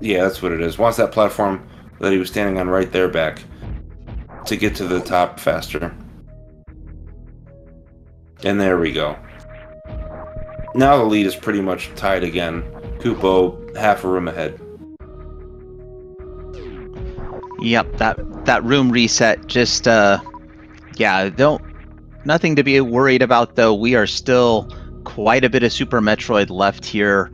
yeah, that's what it is. Wants that platform that he was standing on right there back to get to the top faster. And there we go. Now the lead is pretty much tied again. Kupppo half a room ahead. Yep, that room reset just yeah, nothing to be worried about though. We are still quite a bit of Super Metroid left here.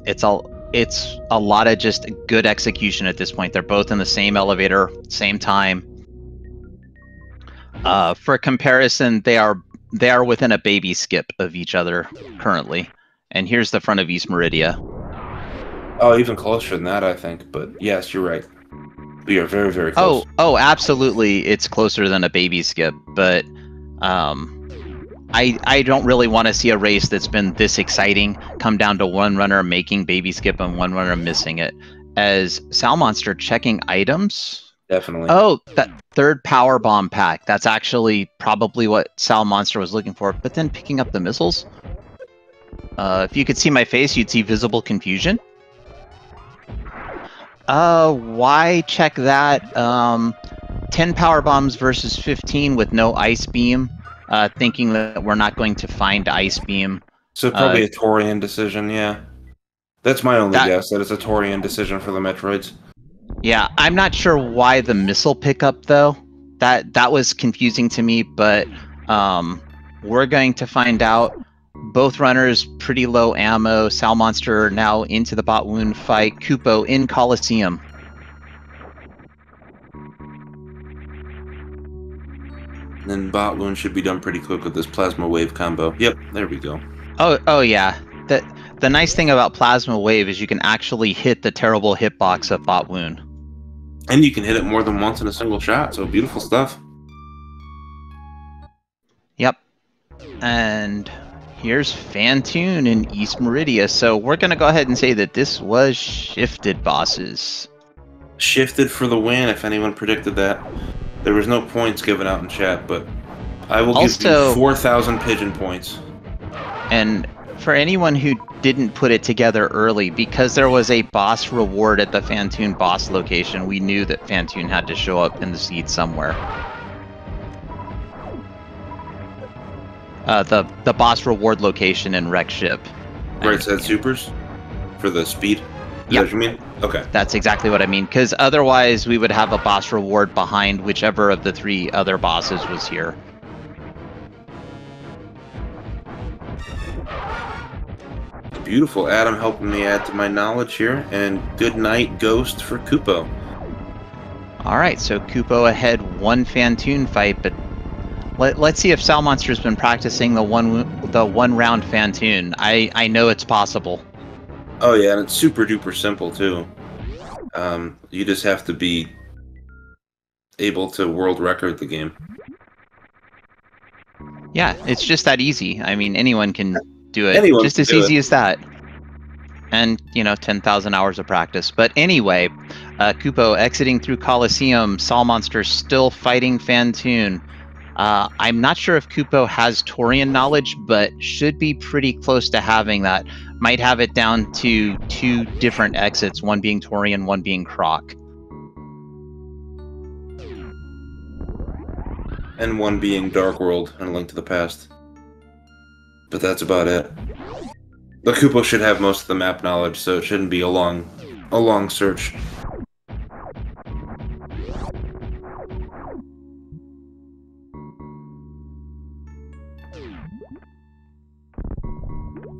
It's a lot of just good execution at this point. They're both in the same elevator, same time. For comparison, they are within a baby skip of each other currently. And here's the front of East Meridia. Oh, even closer than that, I think. But yes, you're right. We are very, very close. Oh, absolutely, it's closer than a baby skip. But I don't really want to see a race that's been this exciting come down to one runner making baby skip and one runner missing it. As Salm0nster checking items. Definitely. Oh, that third power bomb pack. That's actually probably what Salm0nster was looking for. But then picking up the missiles. If you could see my face, you'd see visible confusion. Why check that? 10 power bombs versus 15 with no ice beam. Thinking that we're not going to find ice beam. So probably a Torian decision, yeah. That's my only guess, that it's a Torian decision for the Metroids. Yeah, I'm not sure why the missile pickup though. That was confusing to me, but we're going to find out. Both runners pretty low ammo. Salm0nster now into the Botwoon fight. Kupppo in Coliseum. And bot wound should be done pretty quick with this plasma wave combo. Yep, there we go. Oh yeah. The nice thing about Plasma Wave is you can actually hit the terrible hitbox of Bot Wound. And you can hit it more than once in a single shot, so beautiful stuff. Yep. And here's Fantoon in East Meridia. So we're going to go ahead and say that this was shifted bosses. Shifted for the win, if anyone predicted that. There was no points given out in chat, but I will give you 4,000 pigeon points. And for anyone who didn't put it together early, because there was a boss reward at the Fantoon boss location, we knew that Fantoon had to show up in the seed somewhere. The boss reward location in Wreck Ship. Right side supers? For the speed? Is that what you mean? Okay. That's exactly what I mean, because otherwise we would have a boss reward behind whichever of the 3 other bosses was here. Beautiful. Adam helping me add to my knowledge here, and good night Ghost for Kupppo. Alright, so Kupppo ahead 1 Fantoon fight, but let's see if Salm0nster's been practicing the one round Fantoon. I know it's possible. Oh yeah, and it's super duper simple too. You just have to be able to world record the game. Yeah, it's just that easy. I mean, anyone can do it. Anyone just as easy as that. And, 10,000 hours of practice. But anyway, Kupppo exiting through Coliseum, Salm0nster still fighting Fantoon. I'm not sure if Kupppo has Torian knowledge, but should be pretty close to having that. Might have it down to 2 different exits, one being Torian, one being Croc. And one being Dark World and A Link to the Past. But that's about it. But Kupppo should have most of the map knowledge, so it shouldn't be a long search.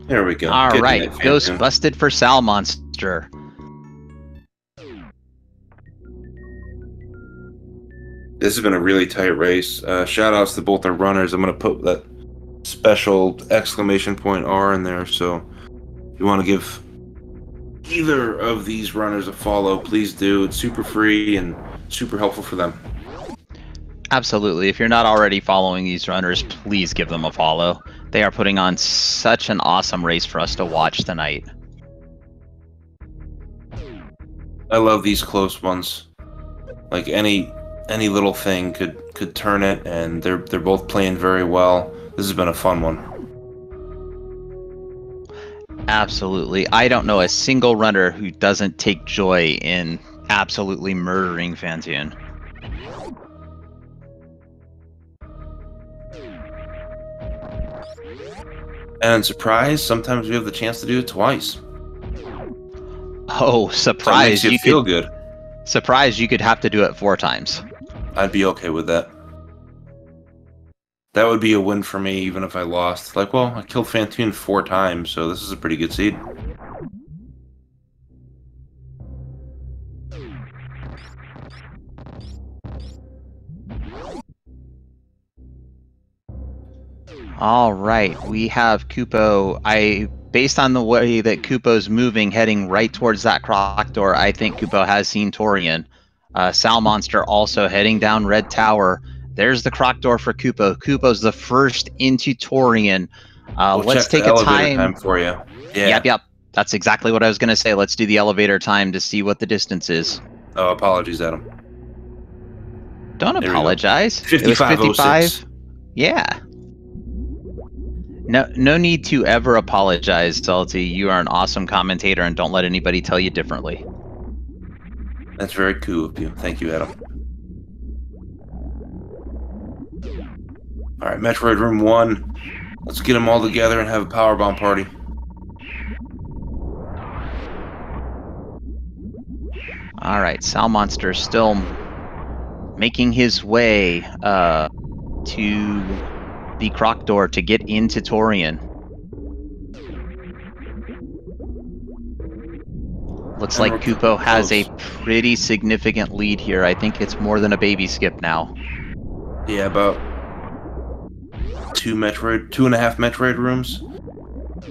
There we go. All right, Ghost busted for Salm0nster. This has been a really tight race. Shout outs to both our runners. I'm going to put that special exclamation point R in there, so if you want to give either of these runners a follow, please do. It's super free and super helpful for them. Absolutely. If you're not already following these runners, please give them a follow. They are putting on such an awesome race for us to watch tonight. I love these close ones. Like any little thing could turn it, and they're both playing very well. This has been a fun one. Absolutely. I don't know a single runner who doesn't take joy in absolutely murdering Fantoon. And surprise, sometimes we have the chance to do it twice. Oh, surprise! So it makes you feel good. Surprise! You could have to do it 4 times. I'd be okay with that. That would be a win for me, even if I lost. Like, well, I killed Fantoon 4 times, so this is a pretty good seed. All right, we have Kupppo. Based on the way that Kuppо's moving, heading right towards that croc door, I think Kupppo has seen Torian. Salm0nster also heading down Red Tower. There's the croc door for Kupppo. Kuppо's the first into Torian. Let's take a time for you. Yeah. Yep. That's exactly what I was going to say. Let's do the elevator time to see what the distance is. Oh, apologies, Adam. Don't apologize. 55:06. Yeah. No need to ever apologize, Salty. You are an awesome commentator, and don't let anybody tell you differently. That's very cool of you. Thank you, Adam. All right, Metroid Room 1. Let's get them all together and have a powerbomb party. All right, Salm0nster still making his way to the croc door to get into Torian. Looks like Kupppo has a pretty significant lead here. I think it's more than a baby skip now. Yeah, about 2.5 Metroid rooms.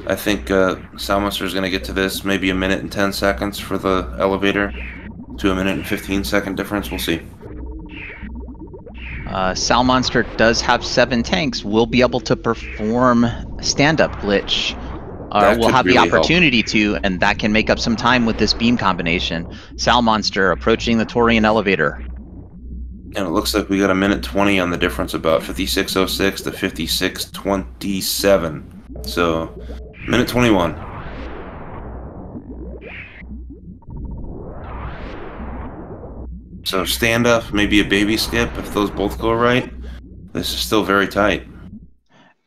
I think Salm0nster is going to get to this maybe 1 minute and 10 seconds for the elevator to 1 minute and 15-second difference. We'll see. Salm0nster does have 7 tanks. We'll be able to perform stand-up glitch. We'll have the opportunity to, and that can make up some time with this beam combination. Salm0nster approaching the Torian elevator. And it looks like we got 1 minute 20 on the difference, about 56.06 to 56.27. So, 1 minute 21. So stand up, maybe a baby skip if those both go right. This is still very tight.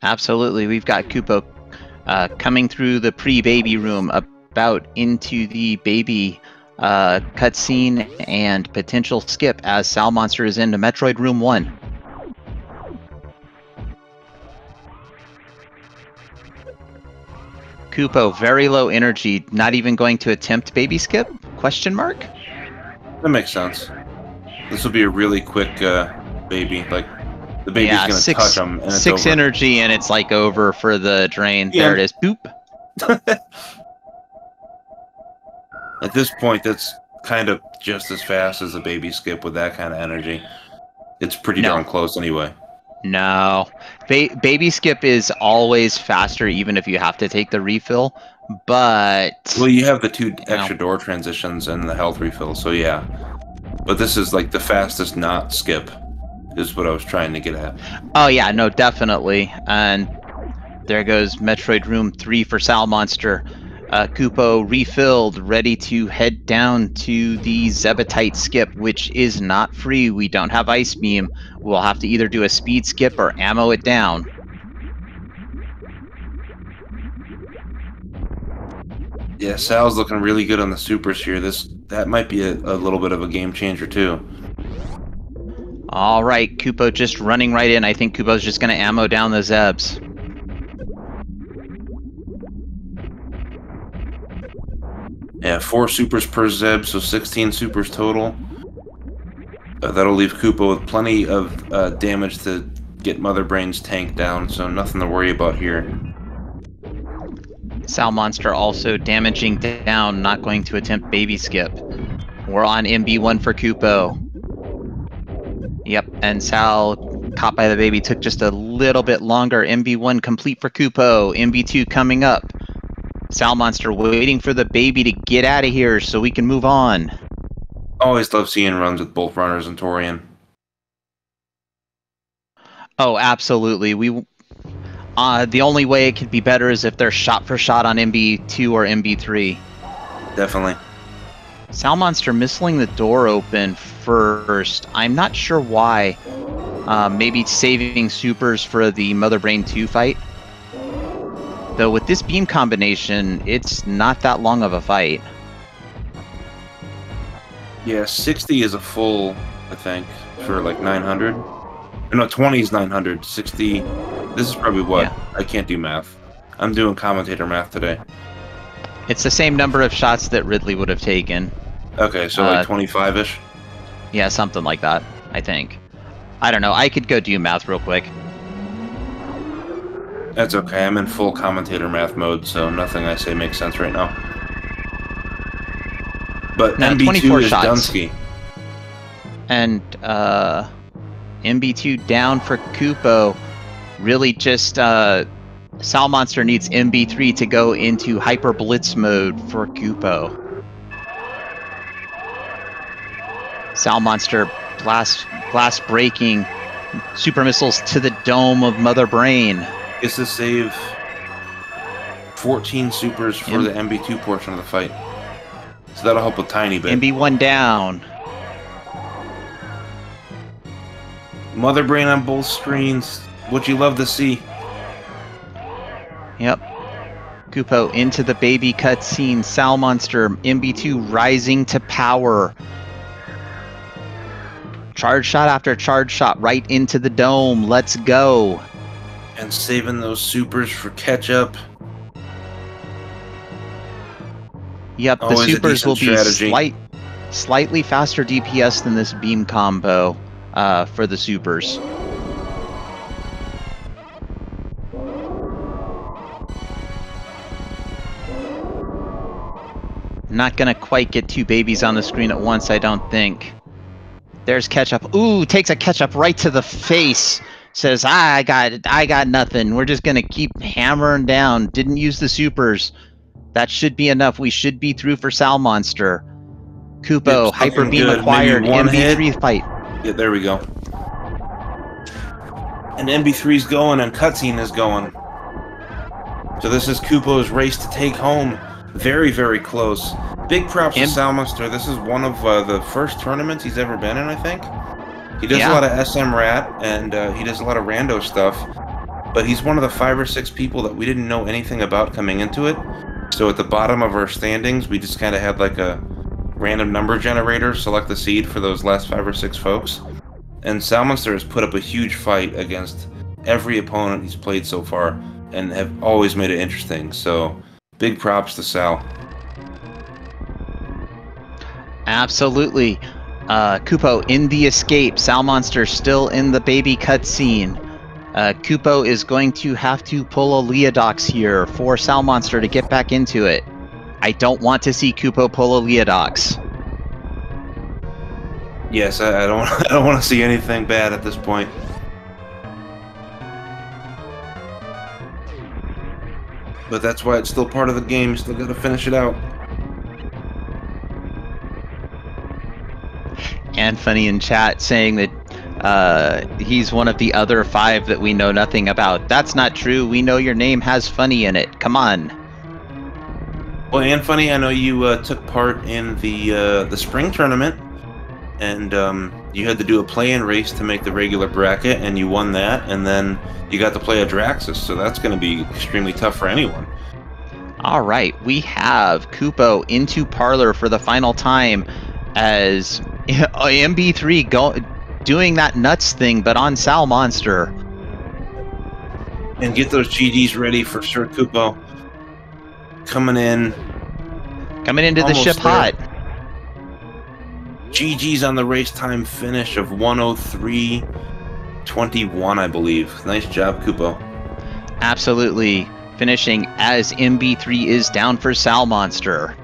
Absolutely. We've got kupppo coming through the pre-baby room about into the baby cutscene and potential skip as Salm0nster is into Metroid Room 1. Kupppo, very low energy, not even going to attempt baby skip? Question mark? That makes sense. This will be a really quick baby. Like, the baby's going to touch him and it's 6 over. energy and it's like over for the drain. Yeah. There it is. Boop. At this point, that's kind of just as fast as a baby skip with that kind of energy. It's pretty darn close anyway. No. Baby skip is always faster even if you have to take the refill, but... Well, you have the 2 extra door transitions and the health refill, so yeah. But this is like the fastest not skip, is what I was trying to get at. Oh yeah, no, definitely. And there goes Metroid Room 3 for Salm0nster. Kupppo refilled, ready to head down to the Zebetite skip, which is not free. We don't have Ice Beam. We'll have to either do a speed skip or ammo it down. Yeah, Sal's looking really good on the supers here. That might be a little bit of a game changer too. All right, Kupppo just running right in. I think Kupo's just going to ammo down the Zebs. Yeah, 4 supers per Zeb, so 16 supers total. That'll leave Kupppo with plenty of damage to get Mother Brain's tank down, so nothing to worry about here. Salm0nster also damaging down, not going to attempt baby skip. We're on MB1 for Kupppo. Yep, and Sal, caught by the baby, took just a little bit longer. MB1 complete for Kupppo. MB2 coming up. Salm0nster waiting for the baby to get out of here so we can move on. Always love seeing runs with both runners and Torian. Oh, absolutely. The only way it could be better is if they're shot for shot on MB2 or MB3. Definitely. Salm0nster missing the door open first. I'm not sure why. Maybe saving supers for the Mother Brain 2 fight. Though with this beam combination, it's not that long of a fight. Yeah, 60 is a full, I think, for like 900. No, 20 is 900. 60, this is probably what? Yeah. I can't do math. I'm doing commentator math today. It's the same number of shots that Ridley would have taken. Okay, so like 25-ish? Yeah, something like that, I think. I don't know, I could go do math real quick. That's okay, I'm in full commentator math mode, so nothing I say makes sense right now. But no, MB2 is shots. Dunsky. And MB2 down for Kupppo. Really just Salm0nster needs MB3 to go into Hyper Blitz mode for Kupppo. Salm0nster glass breaking, super missiles to the dome of Mother Brain. Gets to save 14 supers for the MB2 portion of the fight. So that'll help a tiny bit. MB1 down. Mother Brain on both screens. What you love to see. Yep. Kupppo into the baby cutscene. Salm0nster, MB2 rising to power. Charge shot after charge shot right into the dome. Let's go. And saving those supers for catch-up. Yep, the supers will be slightly faster DPS than this beam combo for the supers. Not gonna quite get two babies on the screen at once, I don't think. There's Ketchup. Ooh, takes a Ketchup right to the face. Says, I got nothing. We're just gonna keep hammering down. Didn't use the supers. That should be enough. We should be through for Salm0nster. Kupppo, Yep, Hyper Beam good. acquired. Maybe one MB3 hit. fight. Yeah, there we go. And MB3's going, and cutscene is going. So this is Kupppo's race to take home. Very, very close. Big props to Salm0nster. This is one of the first tournaments he's ever been in, I think. He does a lot of SM Rat, and he does a lot of rando stuff. But he's one of the 5 or 6 people that we didn't know anything about coming into it. So at the bottom of our standings, we just kind of had like a random number generator, select the seed for those last 5 or 6 folks. And Salm0nster has put up a huge fight against every opponent he's played so far, and have always made it interesting. So big props to Sal. Absolutely. Kupppo in the escape. Salm0nster still in the baby cutscene. Kupppo is going to have to pull a Leodox here for Salm0nster to get back into it. I don't want to see Kupppo pull a Leodox. Yes, I don't want to see anything bad at this point. But that's why it's still part of the game. You still got to finish it out. And Funny in chat saying that he's one of the other 5 that we know nothing about. That's not true. We know your name has Funny in it. Come on. Well, and Funny, I know you took part in the spring tournament, and you had to do a play-in race to make the regular bracket, and you won that, and then you got to play Adraxis, so that's going to be extremely tough for anyone. All right, we have Kupppo into Parlor for the final time as MB3 doing that nuts thing, but on Salm0nster. And get those GGs ready for Sir Kupppo. Coming into the ship hot. GG's on the race time finish of 103.21, I believe. Nice job, Kupppo. Absolutely. Finishing as MB3 is down for Salm0nster.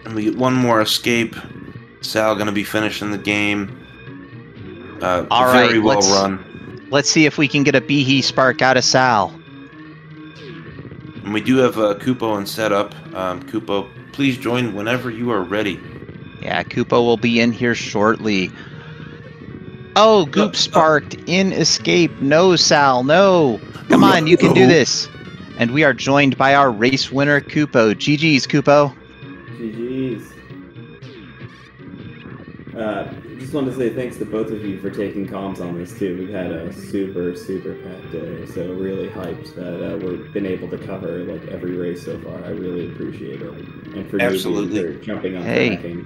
And we get one more escape. Sal going to be finishing the game. All very right, well run. Let's see if we can get a Behe Spark out of Sal. And we do have Kupppo in setup. Kupppo, please join whenever you are ready. Yeah, Kupppo will be in here shortly. Oh, Goop sparked in escape. No, Sal, no. Come on, you can do this. And we are joined by our race winner, Kupppo. GG's, Kupppo. GG's. Just wanted to say thanks to both of you for taking comms on this too. We've had a super, super packed day, so really hyped that we've been able to cover like every race so far. I really appreciate it. And for you for jumping on tracking.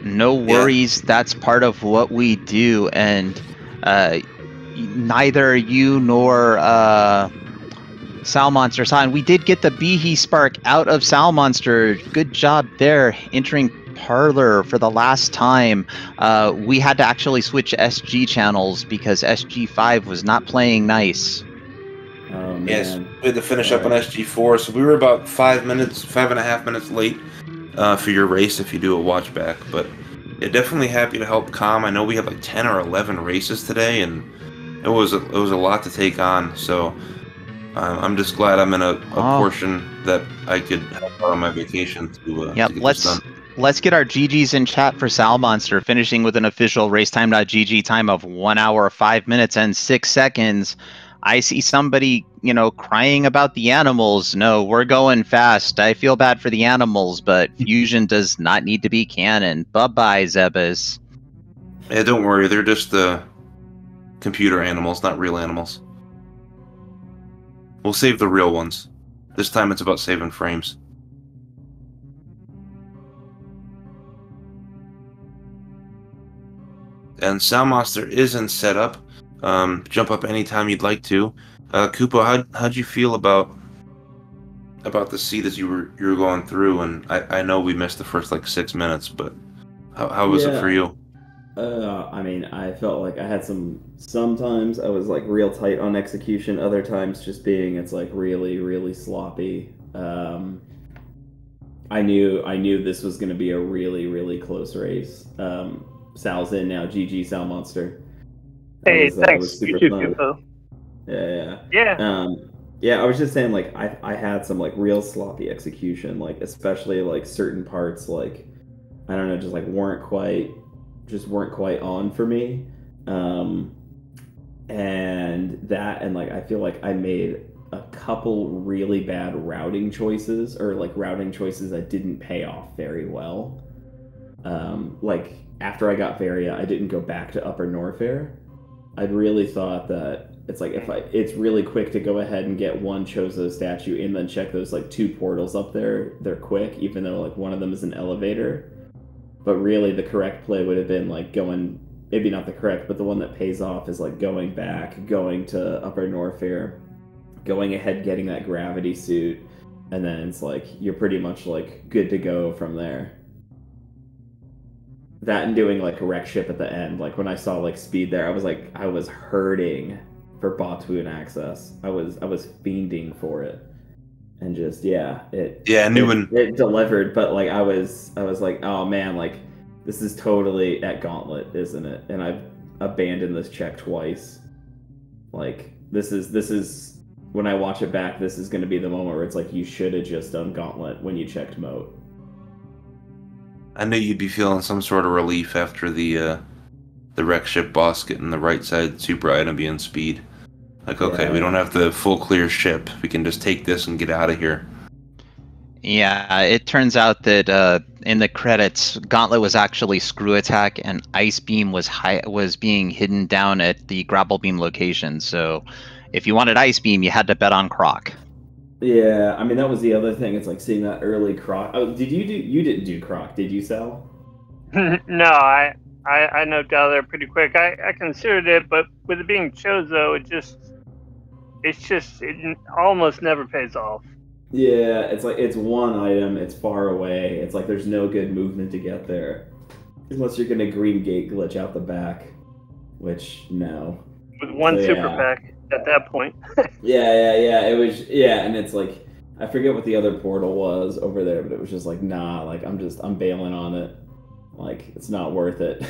No worries, that's part of what we do, and neither you nor Salm0nster saw, and we did get the Behe Spark out of Salm0nster. Good job there, entering Parlor for the last time. We had to actually switch SG channels because SG5 was not playing nice. Oh, man. Yes, we had to finish up on SG4, so we were about 5.5 minutes late for your race if you do a watch back. But yeah, definitely happy to help calm. I know we had like 10 or 11 races today, and it was a lot to take on. So I'm just glad I'm in a portion that I could help out on my vacation to get this done. Let's get our GGs in chat for Salm0nster, finishing with an official racetime.gg time of 1 hour, 5 minutes, and 6 seconds. I see somebody, crying about the animals. No, we're going fast. I feel bad for the animals, but Fusion does not need to be canon. Bye-bye, Zebas. Yeah, don't worry. They're just computer animals, not real animals. We'll save the real ones. This time it's about saving frames. And Salm0nster is in setup. Jump up anytime you'd like to. Kupppo, how'd you feel about the seed as you were going through? And I know we missed the first like 6 minutes, but how was it for you? I mean, I felt like I had sometimes I was like real tight on execution, other times just being it's like really, really sloppy. I knew this was going to be a really, really close race. Sal's in now. GG, Salm0nster. Hey, That thanks. was super You too, fun. kupppo. Yeah. Yeah. Yeah, I was just saying, like, I had some, like, real sloppy execution, like, especially, like, certain parts, like, I don't know, just, like, just weren't quite on for me. And like, I feel like I made a couple really bad routing choices, or, like, routing choices that didn't pay off very well. Like, after I got Varia, I didn't go back to Upper Norfair. I'd really thought that it's like it's really quick to go ahead and get one Chozo statue and then check those like two portals up there. They're quick, even though like one of them is an elevator. But really, the correct play would have been like going, maybe not the correct, but the one that pays off is like going back, going to Upper Norfair, going ahead, getting that gravity suit, and then it's like you're pretty much like good to go from there. That and doing like a wreck ship at the end. Like when I saw like speed there, I was hurting for Botwoon access. I was fiending for it, and just Yeah, I knew when it delivered. But like I was like, oh man, like this is totally at Gauntlet, isn't it? And I've abandoned this check twice. Like this is when I watch it back, this is going to be the moment where it's like you should have just done Gauntlet when you checked Moat. I knew you'd be feeling some sort of relief after the wreck ship boss getting the right side super item being speed. Like, okay, we don't have the full clear ship. We can just take this and get out of here. Yeah, it turns out that in the credits, Gauntlet was actually Screw Attack, and Ice Beam was being hidden down at the Grapple Beam location. So, if you wanted Ice Beam, you had to bet on Croc. Yeah, I mean that was the other thing. It's like seeing that early Croc. Oh, you didn't do Croc, did you, Sal? No, I noped out of there pretty quick. I considered it, but with it being Chozo, it almost never pays off. Yeah, it's like it's one item, it's far away. It's like there's no good movement to get there. Unless you're gonna green gate glitch out the back. Which no. With one super pack at that point. yeah. It was and it's like I forget what the other portal was over there, but it was just like, nah, like I'm bailing on it. Like it's not worth it.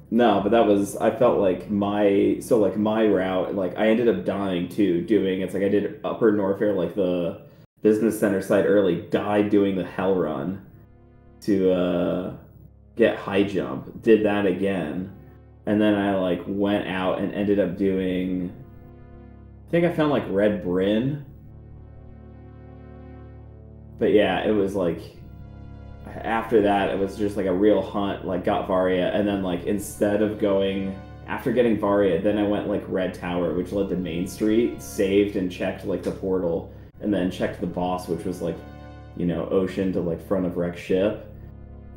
No, but I felt like my route, like I ended up dying too, it's like I did Upper Norfair, like the business center side early, died doing the hell run to get high jump, did that again, and then I like went out and ended up doing, I think I found like Red Bryn. But yeah, it was like after that it was just like a real hunt, like got Varia, and then like instead of going after getting Varia, then I went like Red Tower, which led to Main Street, saved and checked like the portal, and then checked the boss, which was like, you know, ocean to like front of wreck ship.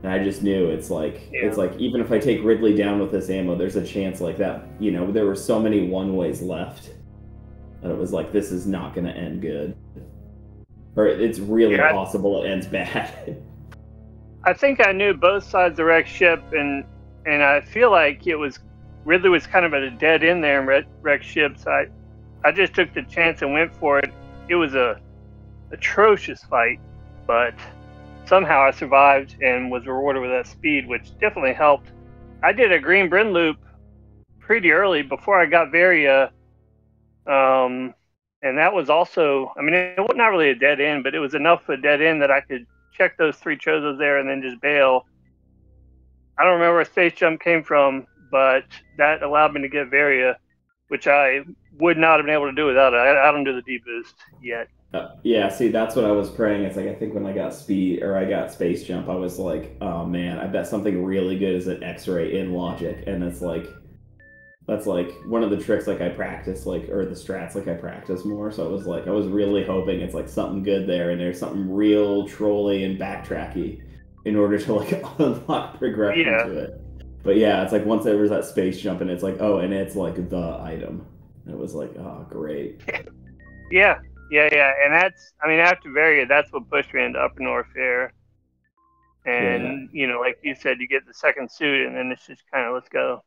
And I just knew it's like even if I take Ridley down with this ammo, there's a chance like that, you know, there were so many one ways left that it was like this is not gonna end good. Or it's really possible it ends bad. I think I knew both sides of the wreck ship, and I feel like Ridley was kind of at a dead end there in wreck ship, so I just took the chance and went for it. It was a atrocious fight, but somehow I survived and was rewarded with that speed, which definitely helped. I did a Green Bryn loop pretty early before I got Varia, and that was also, I mean, it was not really a dead end, but it was enough of a dead end that I could check those 3 Chozos there and then just bail. I don't remember where Space Jump came from, but that allowed me to get Varia, which I would not have been able to do without it. I don't do the D-boost yet. Yeah, see, that's what I was praying. It's like, I think when I got Space Jump, I was like, oh man, I bet something really good is an X-ray in Logic, and that's like one of the tricks like I practice, like, or the strats like I practice more. So I was really hoping it's like something good there, and there's something real trolly and backtracky in order to like unlock progression to it. But yeah, it's like once there was that Space Jump, and it's like, oh, and it's like the item. And it was like, oh, great. Yeah, and that's, I mean, after Varia, that's what pushed me into Upper Norfair. And you know, like you said, you get the second suit, and then it's just kind of let's go.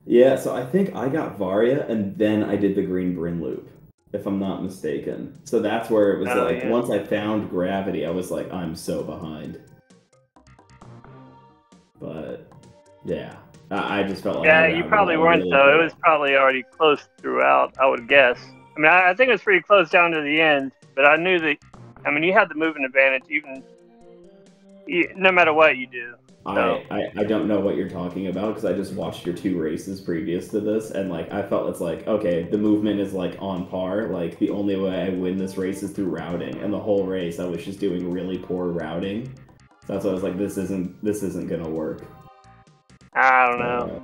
Yeah, so I think I got Varia, and then I did the Green Bryn loop, if I'm not mistaken. So that's where it was once I found Gravity, I was like, I'm so behind. But yeah, I just felt like you probably weren't though. It was probably already close throughout, I would guess. I mean, I think it was pretty close down to the end, but I knew that. I mean, you had the movement advantage, no matter what you do. So. I don't know what you're talking about because I just watched your 2 races previous to this, and like I felt it's like, okay, the movement is like on par. Like the only way I win this race is through routing, and the whole race I was just doing really poor routing. So that's why I was like, this isn't gonna work. I don't know.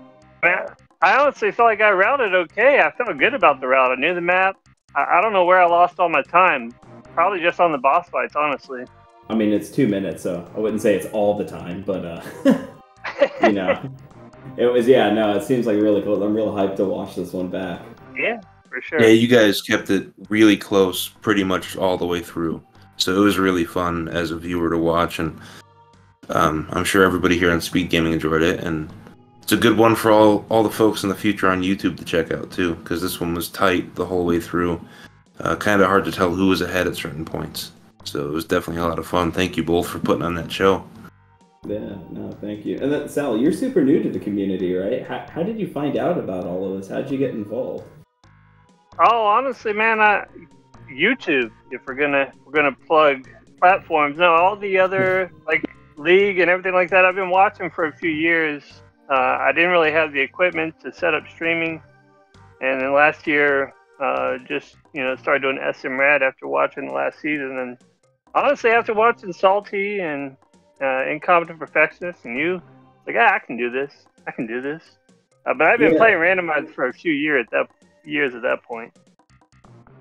I honestly felt like I routed okay. I felt good about the route. I knew the map. I don't know where I lost all my time. Probably just on the boss fights, honestly. I mean, it's 2 minutes, so I wouldn't say it's all the time, but you know, it seems like really cool. I'm real hyped to watch this one back. Yeah, for sure. Yeah, you guys kept it really close pretty much all the way through. So it was really fun as a viewer to watch, and I'm sure everybody here on SpeedGaming enjoyed it, and it's a good one for all the folks in the future on YouTube to check out too, because this one was tight the whole way through. Kind of hard to tell who was ahead at certain points. So it was definitely a lot of fun. Thank you both for putting on that show. Yeah, no, thank you. And then, Sal, you're super new to the community, right? How did you find out about all of this? How'd you get involved? Oh, honestly, man, YouTube. If we're gonna plug platforms, no, all the other like League and everything like that, I've been watching for a few years. I didn't really have the equipment to set up streaming, and then last year, just started doing SMRAD after watching the last season. And honestly, after watching Salty and Incompetent Perfectionist and you, like, I can do this. I can do this. But I've been playing Randomizer for a few years at that point.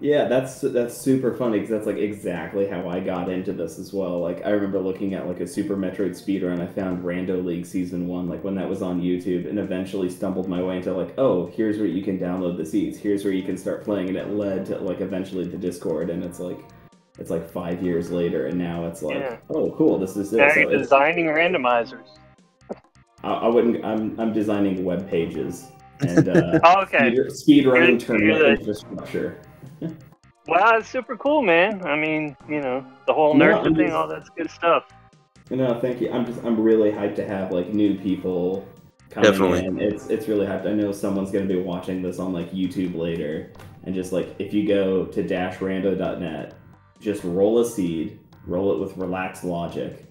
Yeah, that's super funny because that's like exactly how I got into this as well. Like I remember looking at like a Super Metroid speedrun. I found Rando League Season 1, like when that was on YouTube, and eventually stumbled my way into like, oh, here's where you can download the seeds. Here's where you can start playing, and it led to like eventually the Discord, and it's like 5 years later, and now it's like, oh, cool, this is it. Now you're designing randomizers. I wouldn't. I'm designing web pages and speedrun tournament infrastructure. Wow, it's super cool, man. I mean, the whole nurture thing, all that's good stuff. No, thank you. I'm really hyped to have like new people coming in. It's really hyped. I know someone's gonna be watching this on like YouTube later, and just like if you go to -rando.net, just roll a seed, roll it with relaxed logic.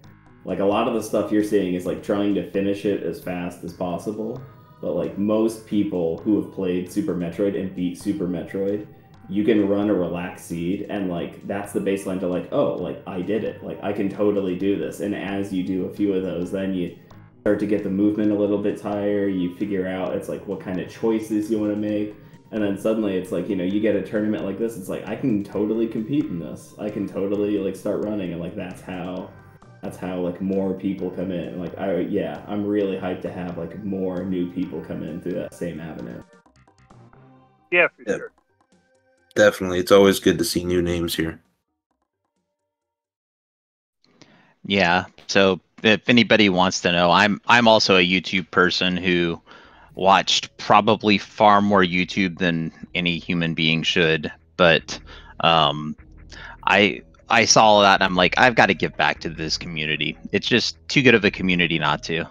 Like a lot of the stuff you're seeing is like trying to finish it as fast as possible, but like most people who have played Super Metroid and beat Super Metroid, you can run a relaxed seed, and like that's the baseline to like, oh, like I did it, like I can totally do this. And as you do a few of those, then you start to get the movement a little bit higher. You figure out it's like what kind of choices you want to make, and then suddenly it's like you get a tournament like this. It's like I can totally compete in this. I can totally like start running, and like that's how like more people come in. Like I'm really hyped to have like more new people come in through that same avenue. Yeah, for sure. Definitely. It's always good to see new names here. Yeah. So if anybody wants to know, I'm also a YouTube person who watched probably far more YouTube than any human being should. But I saw that and I'm like, I've got to give back to this community. It's just too good of a community not to.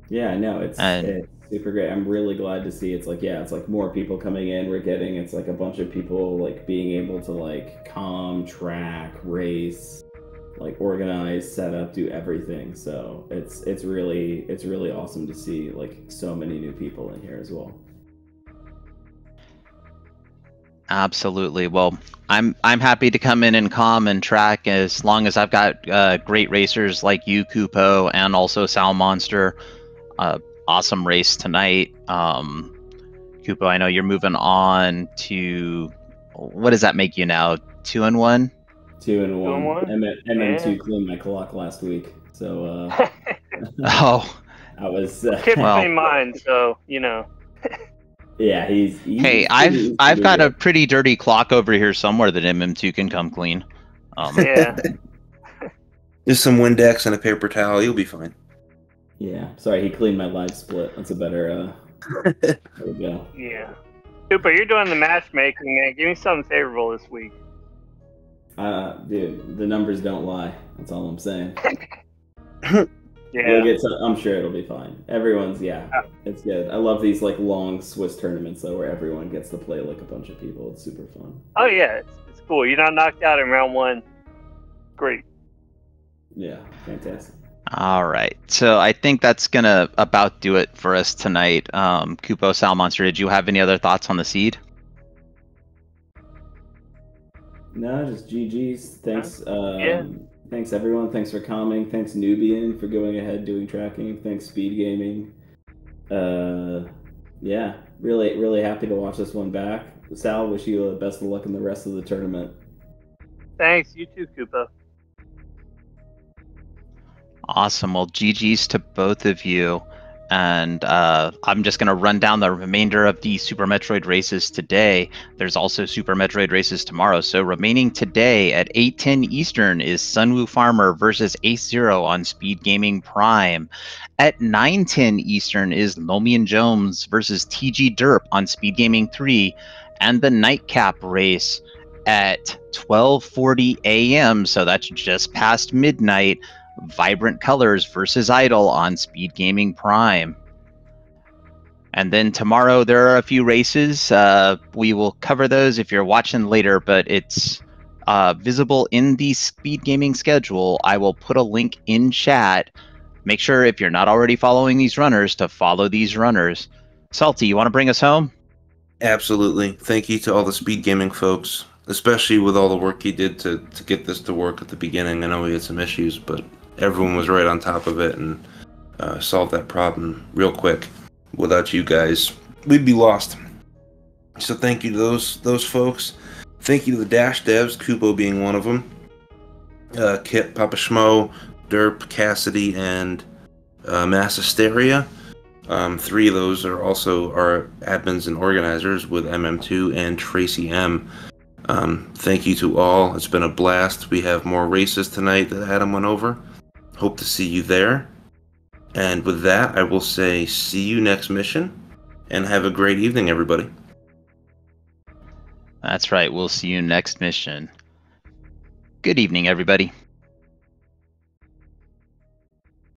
Yeah, no, it's super great. I'm really glad to see it's like more people coming in. It's like a bunch of people like being able to like track, race, like organize, set up, do everything. So it's really awesome to see like so many new people in here as well. Absolutely. Well, I'm happy to come in and and track as long as I've got great racers like you, Kupppo, and also Salm0nster. Awesome race tonight. Kupppo, I know you're moving on to, what does that make you now? 2-1? 2-1. MM2 cleaned my clock last week, so oh, I was kept in mind, so yeah, he's hey, I've got a pretty dirty clock over here somewhere that MM2 can come clean. Yeah. Just some Windex and a paper towel. You'll be fine. Yeah. Sorry, he cleaned my live split. That's a better. There we go. Yeah. Super, you're doing the matchmaking, man. Give me something favorable this week. Dude, the numbers don't lie. That's all I'm saying. Yeah. I'm sure it'll be fine. Everyone's it's good. I love these like long Swiss tournaments though, where everyone gets to play like a bunch of people. It's super fun. Oh yeah, it's cool. You're not knocked out in round one. Great. Yeah, fantastic. All right, so I think that's gonna about do it for us tonight. Kupo, Salm0nster, did you have any other thoughts on the seed? No, just GG's. Thanks. Yeah. Thanks everyone. Thanks for commenting. Thanks Nubian for going ahead doing tracking. Thanks SpeedGaming. Yeah, really happy to watch this one back. Sal, wish you the best of luck in the rest of the tournament. Thanks. You too, Koopa. Awesome. Well, GG's to both of you. And I'm just going to run down the remainder of the Super Metroid races today. There's also Super Metroid races tomorrow. So remaining today at 8:10 Eastern is Sunwoo Farmer versus Ace Zero on SpeedGaming Prime. At 9:10 Eastern is Lomian Jones versus TG Derp on SpeedGaming 3. And the nightcap race at 12:40 a.m. So that's just past midnight. Vibrant Colors versus Idol on SpeedGaming Prime. And then tomorrow there are a few races. We will cover those if you're watching later, but it's visible in the SpeedGaming schedule. I will put a link in chat. Make sure if you're not already following these runners to follow these runners. Salty, you want to bring us home? Absolutely. Thank you to all the SpeedGaming folks, especially with all the work he did to get this to work at the beginning. I know we had some issues, but everyone was right on top of it and solved that problem real quick. Without you guys, we'd be lost. So thank you to those folks. Thank you to the Dash devs, Kupo being one of them. Kit, Papa Schmo, Derp, Cassidy, and Mass Hysteria. 3 of those are also our admins and organizers with MM2 and Tracy M. Thank you to all. It's been a blast. We have more races tonight that Adam went over. Hope to see you there. And with that, I will say see you next mission, and have a great evening, everybody. That's right. We'll see you next mission. Good evening, everybody.